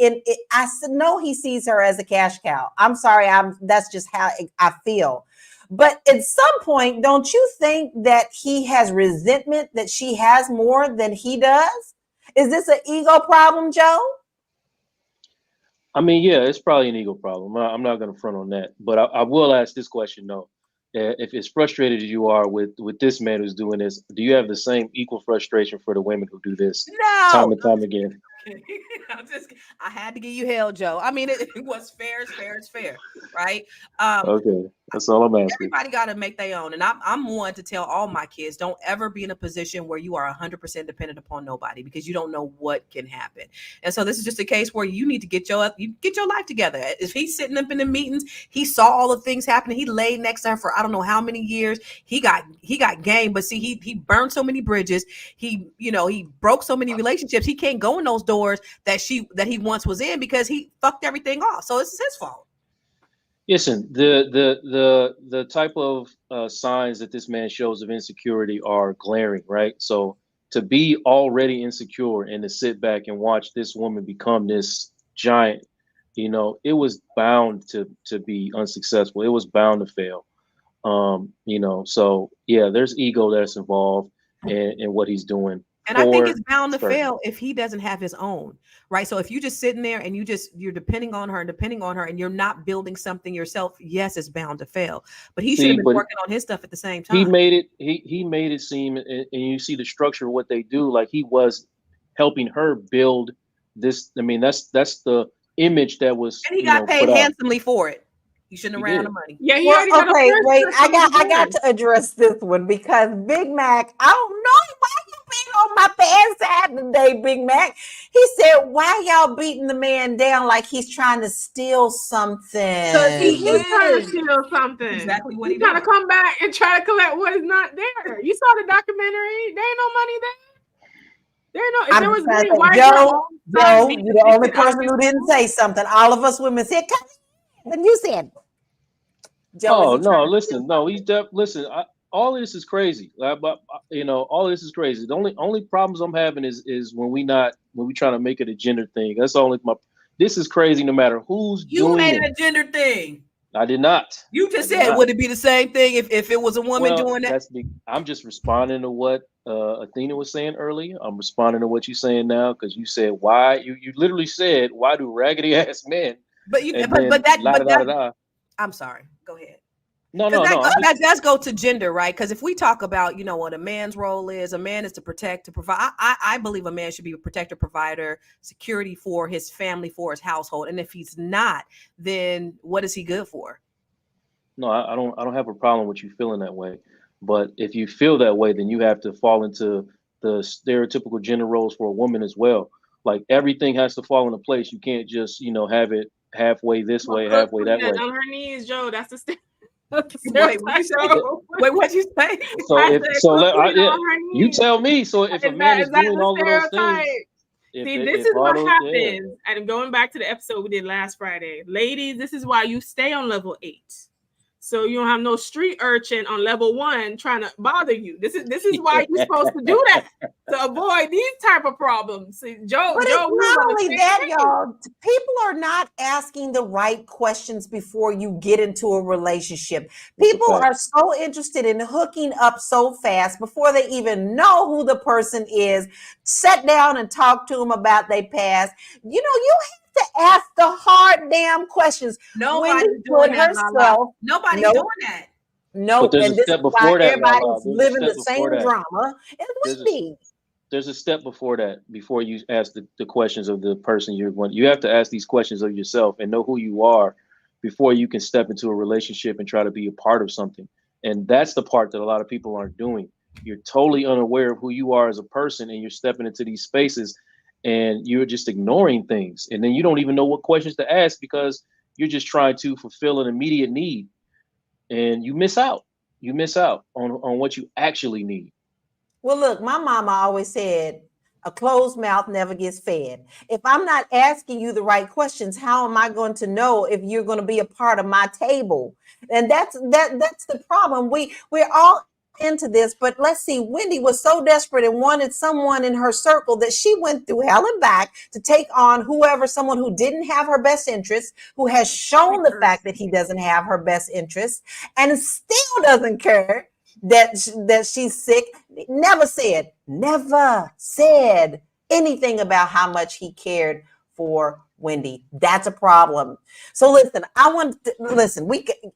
I said, no, he sees her as a cash cow. I'm sorry. That's just how I feel. But at some point, don't you think that he has resentment that she has more than he does? Is this an ego problem, Joe? I mean, yeah, it's probably an ego problem. I'm not going to front on that. But I will ask this question, though. If as frustrated as you are with this man who's doing this, do you have the same equal frustration for the women who do this time and time again? I had to give you hell, Joe. I mean, it was fair is fair, right? Okay, that's all I'm asking. Everybody got to make their own, and I'm one to tell all my kids, don't ever be in a position where you are 100% dependent upon nobody, because you don't know what can happen. And so this is just a case where you need to get your life together. If he's sitting up in the meetings, he saw all the things happening. He laid next to her for I don't know how many years. He got game, but see, he burned so many bridges. He broke so many relationships. He can't go in those doors that he once was in because he fucked everything off. So it's his fault. Listen, the type of signs that this man shows of insecurity are glaring, right? So to be already insecure and to sit back and watch this woman become this giant, it was bound to be unsuccessful. It was bound to fail. So yeah, there's ego that's involved in what he's doing. And I think it's bound to fail if he doesn't have his own, right? So if you just sitting there and you're depending on her and you're not building something yourself, yes, it's bound to fail. But he should have been working on his stuff at the same time. He made it seem, and you see the structure of what they do, like he was helping her build this. I mean, that's the image that was. And he got paid handsomely for it. He shouldn't have He ran out did. of money. Yeah, he Well, already got a okay, first wait. person on I got board. to address this one because Big Mac, I don't know why you being on my bad side today, Big Mac. He said, "Why y'all beating the man down like he's trying to steal something?" Because he He is trying to is. steal something. Exactly what He's he trying to doing. come back and try to collect what is not there. You saw the documentary. There ain't no money there. There ain't no. If I'm there just was trying to money, say, why is your Joe, own son Joe, being you're the only evicted out of person your who didn't home? say something. All of us women said, "Come in," and you said, "Joe, is Oh he no, trying to steal listen, no, something?" listen. All of this is crazy. But all of this is crazy. The only problems I'm having is when we trying to make it a gender thing. That's the only my. This is crazy. No matter who's You doing made it, it a gender thing. I did not. You I just did said, not. would it be the same thing if it was a woman Well, doing that? I'm just responding to what Athena was saying earlier. I'm responding to what you're saying now because you said why you literally said why do raggedy ass men But you, and but then that, la da but da da that. da. I'm sorry. Go ahead. No, Because no, no. I'm that just does go to gender, right? Because if we talk about, what a man's role is, a man is to protect, to provide. I believe a man should be a protector, provider, security for his family, for his household. And if he's not, then what is he good for? no. I don't have a problem with you feeling that way. But if you feel that way, then you have to fall into the stereotypical gender roles for a woman as well. Like everything has to fall into place. You can't just have it halfway this Well, way, cook halfway that putting way. that on her knees, Joe. That's the Wait, what you say? Joe. Wait, what you say? So I if said, so, cook putting it yeah, on her you knees. tell me. So if a man is Is that doing the all of those stereotype? things, See, this if is all what those, yeah. happens. And going back to the episode we did last Friday, ladies, this is why you stay on level 8. So you don't have no street urchin on level 1 trying to bother you. This is why you're supposed to do that to avoid these type of problems. See, Joe, But it's we were not on the only same that, page. y'all. People are not asking the right questions before you get into a relationship. People fact. are so interested in hooking up so fast before they even know who the person is. Sit down and talk to them about their past. You have to ask the hard damn questions. Wendy Nobody's put doing that, Lala. herself. Nobody's Nope. doing that. But Nope. there's a And this is step why before that, Lala. everybody's There's a living step the before same that. drama as There's a Wendy. there's a step before that. Before you ask the questions of the person you're going, you have to ask these questions of yourself and know who you are before you can step into a relationship and try to be a part of something. And that's the part that a lot of people aren't doing. You're totally unaware of who you are as a person, and you're stepping into these spaces, and you're just ignoring things. And then you don't even know what questions to ask because you're just trying to fulfill an immediate need, and you miss out. You miss out on what you actually need. Well, look, my mama always said, a closed mouth never gets fed. If I'm not asking you the right questions, how am I going to know if you're going to be a part of my table? And that's the problem. We're all into this, but let's see, Wendy was so desperate and wanted someone in her circle that she went through hell and back to take on someone who didn't have her best interests, who has shown the fact that he doesn't have her best interests, and still doesn't care that she's sick. Never said anything about how much he cared for Wendy. That's a problem. So listen,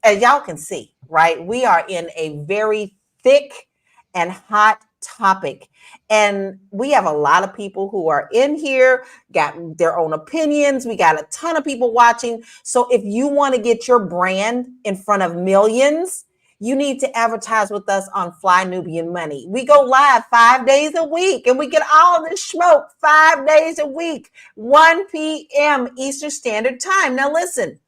as y'all can see, right? We are in a very thick and hot topic, and we have a lot of people who are in here, got their own opinions. We got a ton of people watching. So if you want to get your brand in front of millions, you need to advertise with us on Fly Nubian Money. We go live 5 days a week, and we get all this smoke 5 days a week, 1 p.m. Eastern Standard Time. Now listen,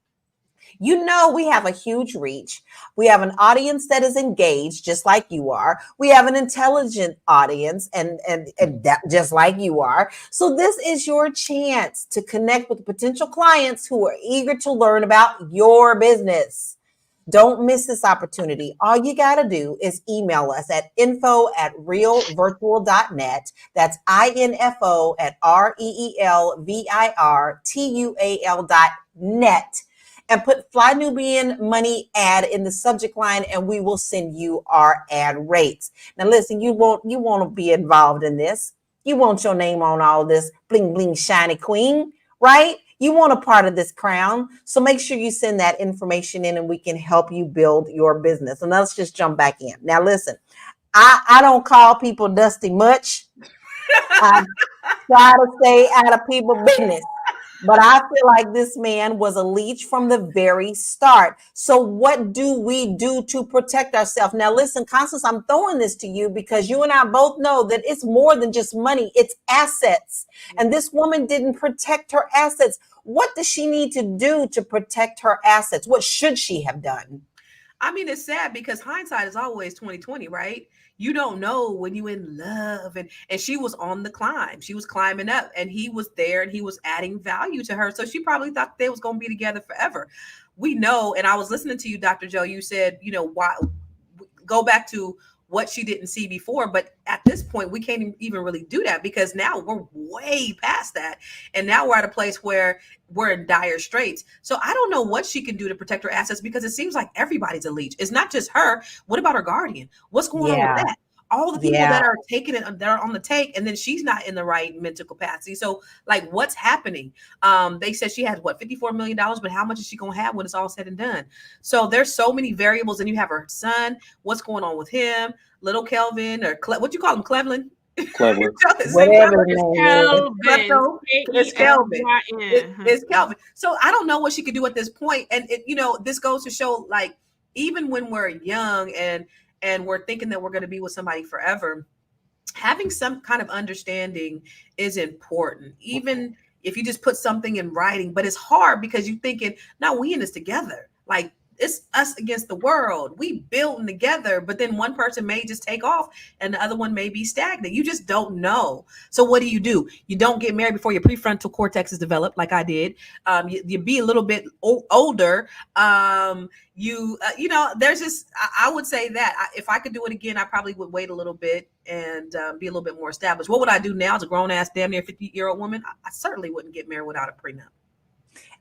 we have a huge reach. We have an audience that is engaged, just like you are. We have an intelligent audience, and that just like you are. So this is your chance to connect with potential clients who are eager to learn about your business. Don't miss this opportunity. All you got to do is email us at info@realvirtual.net. That's info@REELVIRTUAL.net. And put Fly Nubian Money ad in the subject line, and we will send you our ad rates. Now, listen, you want to be involved in this. You want your name on all this bling bling shiny queen, right? You want a part of this crown. So make sure you send that information in, and we can help you build your business. And let's just jump back in. Now, listen, I don't call people dusty much. I try to stay out of people's business. But I feel like this man was a leech from the very start. So what do we do to protect ourselves? Now, listen, Constance, I'm throwing this to you because you and I both know that it's more than just money. It's assets. And this woman didn't protect her assets. What does she need to do to protect her assets? What should she have done? I mean, it's sad because hindsight is always 2020, right? You don't know when you in love, and she was on the climb. She was climbing up, and he was there, and he was adding value to her. So she probably thought they was going to be together forever. We know, and I was listening to you, Dr. Joe. You said, you know, why go back to what she didn't see before, but at this point we can't even really do that because now we're way past that, and now we're at a place where we're in dire straits. So I don't know what she can do to protect her assets because it seems like everybody's a leech. It's not just her. What about her guardian? What's going on with that? All the people that are taking it, they're on the take, and then she's not in the right mental capacity. So, like, what's happening? They said she has what, $54 million, but how much is she gonna have when it's all said and done? So there's so many variables, and you have her son. What's going on with him? Little Kelvin, or what you call him, Cleveland? Clever. Whatever. It's Kelvin. It's Kelvin. So I don't know what she could do at this point. And you know, this goes to show, like, even when we're young and we're thinking that we're going to be with somebody forever, having some kind of understanding is important. Even if you just put something in writing, but it's hard because you're thinking, no, we in this together. Like, it's us against the world. We building together, but then one person may just take off and the other one may be stagnant. You just don't know. So what do? You don't get married before your prefrontal cortex is developed, like I did. You be a little bit older. You know, there's just, I would say that if I could do it again, I probably would wait a little bit and be a little bit more established. What would I do now as a grown ass, damn near 50-year-old woman? I certainly wouldn't get married without a prenup.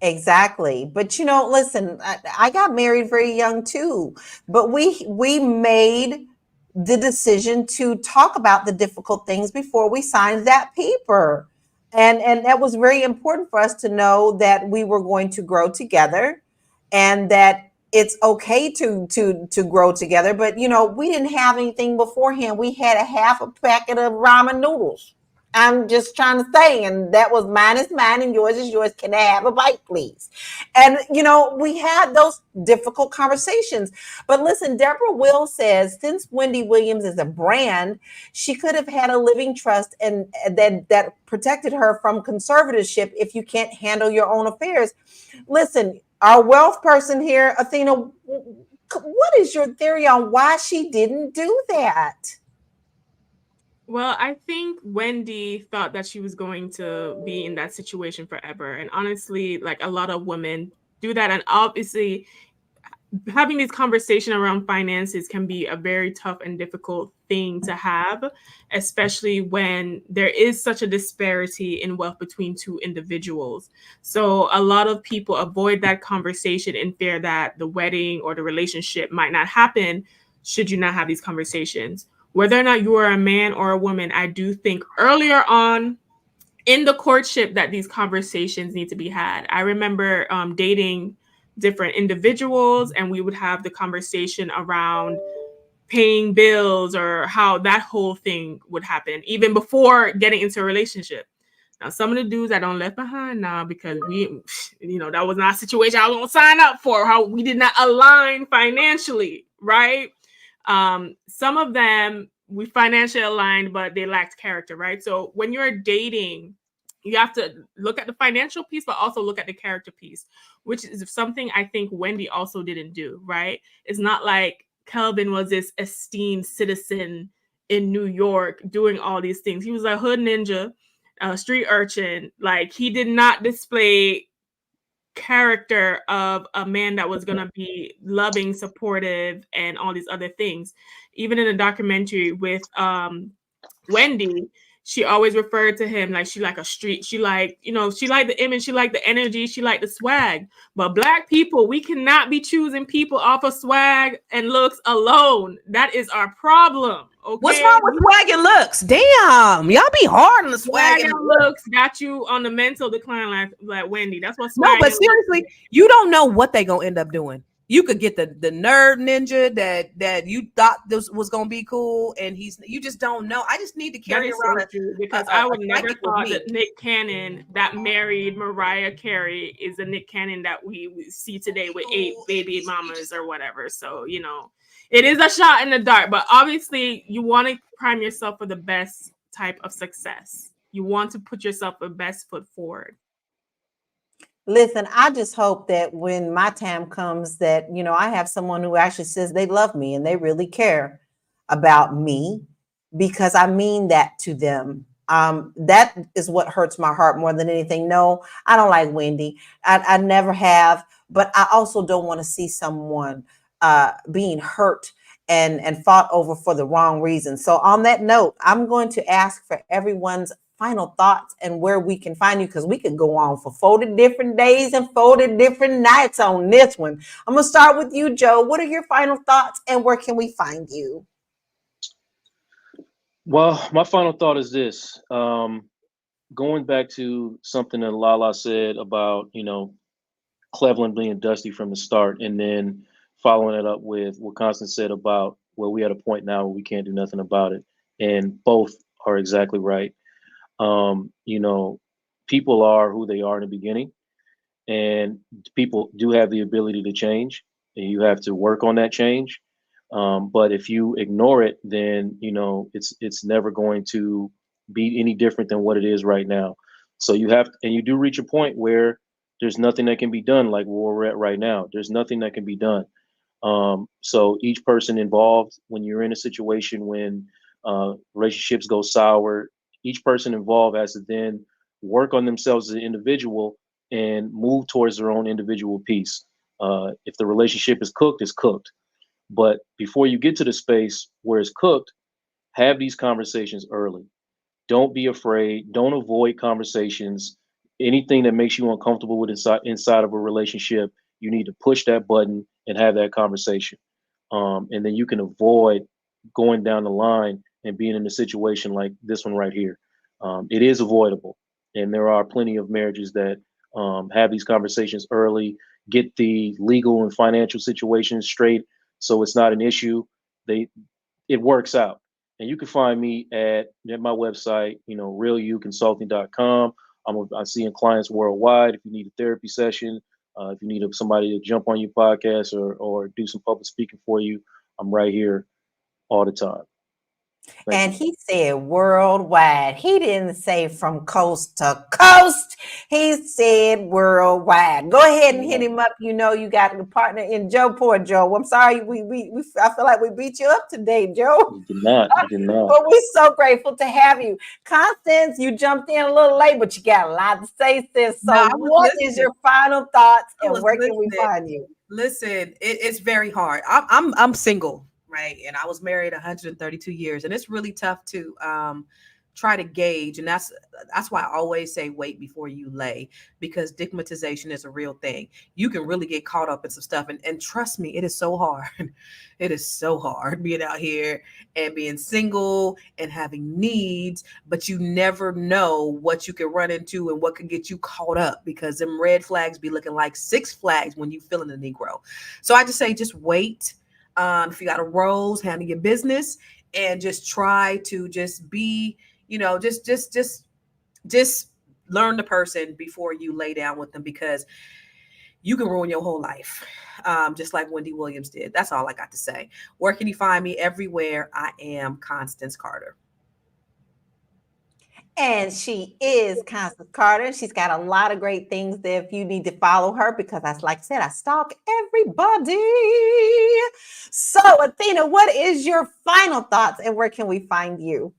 Exactly. But, you know, listen, I got married very young too, but we made the decision to talk about the difficult things before we signed that paper. And that was very important for us to know that we were going to grow together and that it's okay to grow together. But, you know, we didn't have anything beforehand. We had a half a packet of ramen noodles. I'm just trying to say, and that was mine is mine and yours is yours. Can I have a bite, please? And, you know, we had those difficult conversations. But listen, Deborah Will says, since Wendy Williams is a brand, she could have had a living trust and that protected her from conservatorship if you can't handle your own affairs. Listen, our wealth person here, Athena, what is your theory on why she didn't do that? Well, I think Wendy thought that she was going to be in that situation forever. And honestly, like, a lot of women do that. And obviously, having these conversations around finances can be a very tough and difficult thing to have, especially when there is such a disparity in wealth between two individuals. So a lot of people avoid that conversation in fear that the wedding or the relationship might not happen should you not have these conversations. Whether or not you are a man or a woman, I do think earlier on in the courtship that these conversations need to be had. I remember dating different individuals, and we would have the conversation around paying bills or how that whole thing would happen, even before getting into a relationship. Now, some of the dudes I don't left behind now because we, you know, that was not a situation I was going to sign up for, how we did not align financially, right? Some of them we financially aligned, but they lacked character, right? So when you're dating, you have to look at the financial piece, but also look at the character piece, which is something I think Wendy also didn't do, right? It's not like Kelvin was this esteemed citizen in New York doing all these things. He was a hood ninja, a street urchin. Like, he did not display character of a man that was going to be loving, supportive, and all these other things. Even in the documentary with Wendy, she always referred to him like she like a street. She like, you know, she liked the image, she liked the energy, she liked the swag. But Black people, we cannot be choosing people off of swag and looks alone. That is our problem. Okay? What's wrong with swag and looks? Damn, y'all be hard on the swag and looks. Got you on the mental decline like Wendy. That's what swag. No, but seriously, you don't know what they gonna end up doing. You could get the nerd ninja that you thought this was gonna be cool, and you just don't know. I just need to That carry is around so true, because a I would never psychic with thought me. that Nick Cannon that married Mariah Carey is the Nick Cannon that we see today with 8 baby mamas or whatever. So, you know, it is a shot in the dark, but obviously you want to prime yourself for the best type of success. You want to put yourself the best foot forward. Listen, I just hope that when my time comes that, I have someone who actually says they love me and they really care about me, because I mean that to them. That is what hurts my heart more than anything. No, I don't like Wendy. I never have, but I also don't want to see someone being hurt and fought over for the wrong reason. So on that note, I'm going to ask for everyone's final thoughts and where we can find you, because we could go on for 40 different days and 40 different nights on this one. I'm going to start with you, Joe. What are your final thoughts and where can we find you? Well, my final thought is this. Going back to something that Lala said about, Cleveland being dusty from the start, and then following it up with what Constance said about, well, we at a point now where we can't do nothing about it. And both are exactly right. People are who they are in the beginning, and people do have the ability to change, and you have to work on that change. But if you ignore it, then it's never going to be any different than what it is right now. So you do reach a point where there's nothing that can be done, like where we're at right now. There's nothing that can be done. So each person involved, when you're in a situation when relationships go sour, each person involved has to then work on themselves as an individual and move towards their own individual peace. If the relationship is cooked, it's cooked. But before you get to the space where it's cooked, have these conversations early. Don't be afraid. Don't avoid conversations. Anything that makes you uncomfortable with inside of a relationship, you need to push that button and have that conversation. And then you can avoid going down the line and being in a situation like this one right here. It is avoidable. And there are plenty of marriages that have these conversations early, get the legal and financial situations straight so it's not an issue. It works out. And you can find me at my website, realuconsulting.com. I'm seeing clients worldwide. If you need a therapy session, if you need somebody to jump on your podcast or do some public speaking for you, I'm right here all the time. And he said worldwide. He didn't say from coast to coast. He said worldwide. Go ahead and hit him up. You got a partner in Joe. Poor Joe. I'm sorry. I feel like we beat you up today, Joe. You did not. But we're so grateful to have you. Constance, you jumped in a little late, but you got a lot to say, sis. So what is your final thoughts and where can we find you? Listen, it's very hard. I'm single. Right. And I was married 132 years, and it's really tough to try to gauge. And that's why I always say wait before you lay, because stigmatization is a real thing. You can really get caught up in some stuff. And trust me, it is so hard. It is so hard being out here and being single and having needs, but you never know what you can run into and what can get you caught up, because them red flags be looking like Six Flags when you feeling a Negro. So I just say, just wait. If you got a rose, handle your business and just try to just be, just learn the person before you lay down with them, because you can ruin your whole life. Just like Wendy Williams did. That's all I got to say. Where can you find me? Everywhere. I am Constance Carter. And she is Constance Carter. She's got a lot of great things there if you need to follow her, because like I said, I stalk everybody. So, Athena, what is your final thoughts and where can we find you?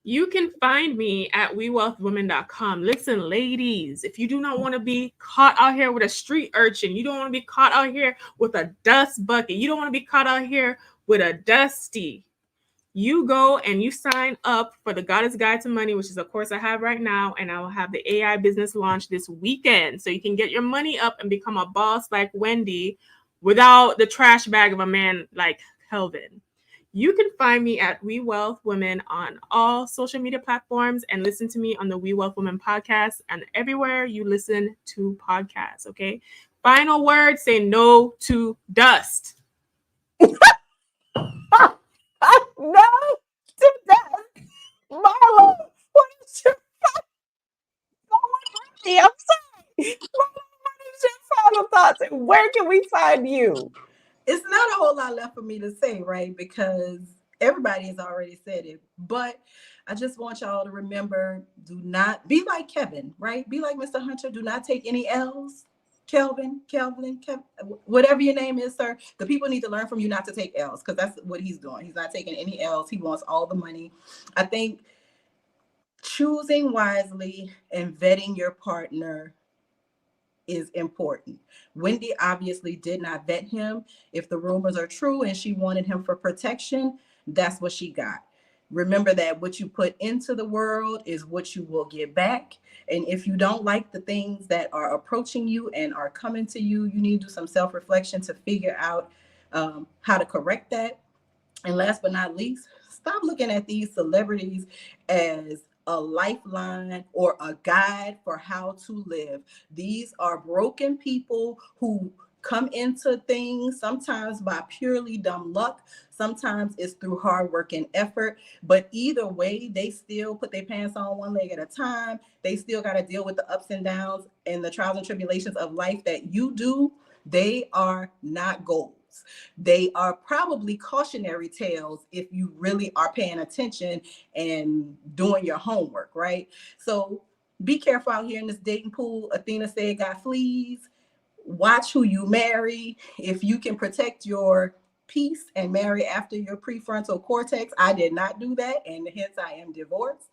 You can find me at wewealthwomen.com. Listen, ladies, if you do not want to be caught out here with a street urchin, you don't want to be caught out here with a dust bucket, you don't want to be caught out here with a dusty, you go and you sign up for the Goddess Guide to Money, which is a course I have right now, and I will have the AI business launch this weekend. So you can get your money up and become a boss like Wendy without the trash bag of a man like Kelvin. You can find me at We Wealth Women on all social media platforms, and listen to me on the We Wealth Women podcast and everywhere you listen to podcasts, okay? Final word, say no to dust. No to that. Marlo, what is your I'm sorry. What is your final thoughts and where can we find you? It's not a whole lot left for me to say, right? Because everybody has already said it. But I just want y'all to remember, do not be like Kevin, right? Be like Mr. Hunter. Do not take any L's. Kelvin, whatever your name is, sir. The people need to learn from you not to take L's, because that's what he's doing. He's not taking any L's. He wants all the money. I think choosing wisely and vetting your partner is important. Wendy obviously did not vet him. If the rumors are true and she wanted him for protection, that's what she got. Remember that what you put into the world is what you will get back. And if you don't like the things that are approaching you and are coming to you, you need to do some self-reflection to figure out how to correct that. And last but not least, stop looking at these celebrities as a lifeline or a guide for how to live. These are broken people who come into things sometimes by purely dumb luck. Sometimes it's through hard work and effort. But either way, they still put their pants on one leg at a time. They still got to deal with the ups and downs and the trials and tribulations of life that you do. They are not gold. They are probably cautionary tales if you really are paying attention and doing your homework, right? So be careful out here in this dating pool. Athena said got fleas. Watch who you marry. If you can protect your peace and marry after your prefrontal cortex. I did not do that, and hence I am divorced.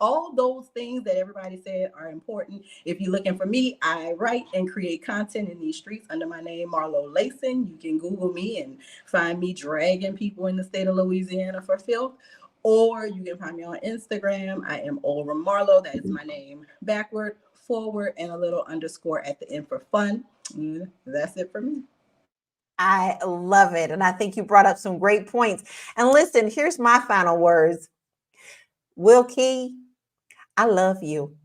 All those things that everybody said are important. If you're looking for me, I write and create content in these streets under my name, Marlo Layson. You can Google me and find me dragging people in the state of Louisiana for filth. Or you can find me on Instagram. I am Olra Marlo. That is my name backward, forward, and a little underscore at the end for fun. That's it for me. I love it. And I think you brought up some great points. And listen, here's my final words. Wilkie, I love you.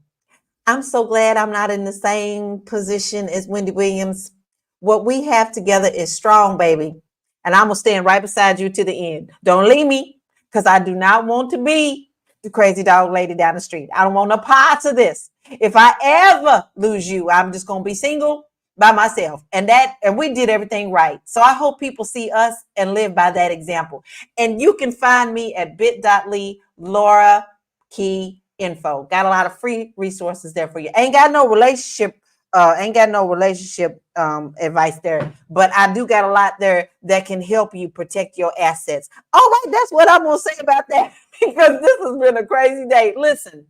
I'm so glad I'm not in the same position as Wendy Williams. What we have together is strong, baby. And I'm going to stand right beside you to the end. Don't leave me, because I do not want to be the crazy dog lady down the street. I don't want no parts of this. If I ever lose you, I'm just going to be single by myself. And we did everything right. So I hope people see us and live by that example. And you can find me at bit.ly Laura Key Info. Got a lot of free resources there for you. Ain't got no relationship advice there, but I do got a lot there that can help you protect your assets. All right, that's what I'm gonna say about that, because this has been a crazy day. Listen,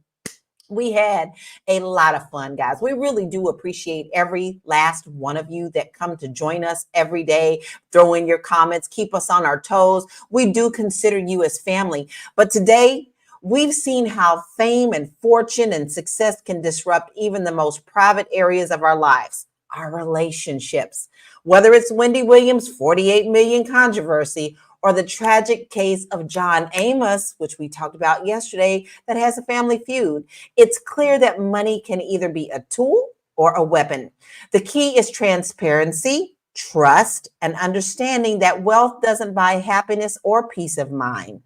we had a lot of fun, guys. We really do appreciate every last one of you that come to join us every day, throw in your comments, keep us on our toes. We do consider you as family. But today, we've seen how fame and fortune and success can disrupt even the most private areas of our lives, our relationships. Whether it's Wendy Williams' 48 million controversy, or the tragic case of John Amos, which we talked about yesterday, that has a family feud, it's clear that money can either be a tool or a weapon. The key is transparency, trust, and understanding that wealth doesn't buy happiness or peace of mind.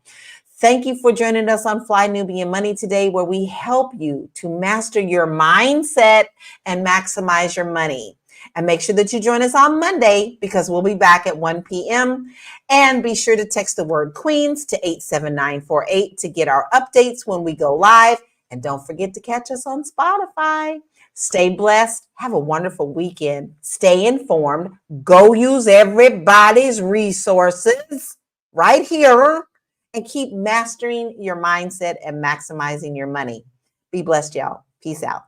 Thank you for joining us on Fly Nubian Money today, where we help you to master your mindset and maximize your money. And make sure that you join us on Monday, because we'll be back at 1 p.m. And be sure to text the word Queens to 87948 to get our updates when we go live. And don't forget to catch us on Spotify. Stay blessed. Have a wonderful weekend. Stay informed. Go use everybody's resources right here. And keep mastering your mindset and maximizing your money. Be blessed, y'all. Peace out.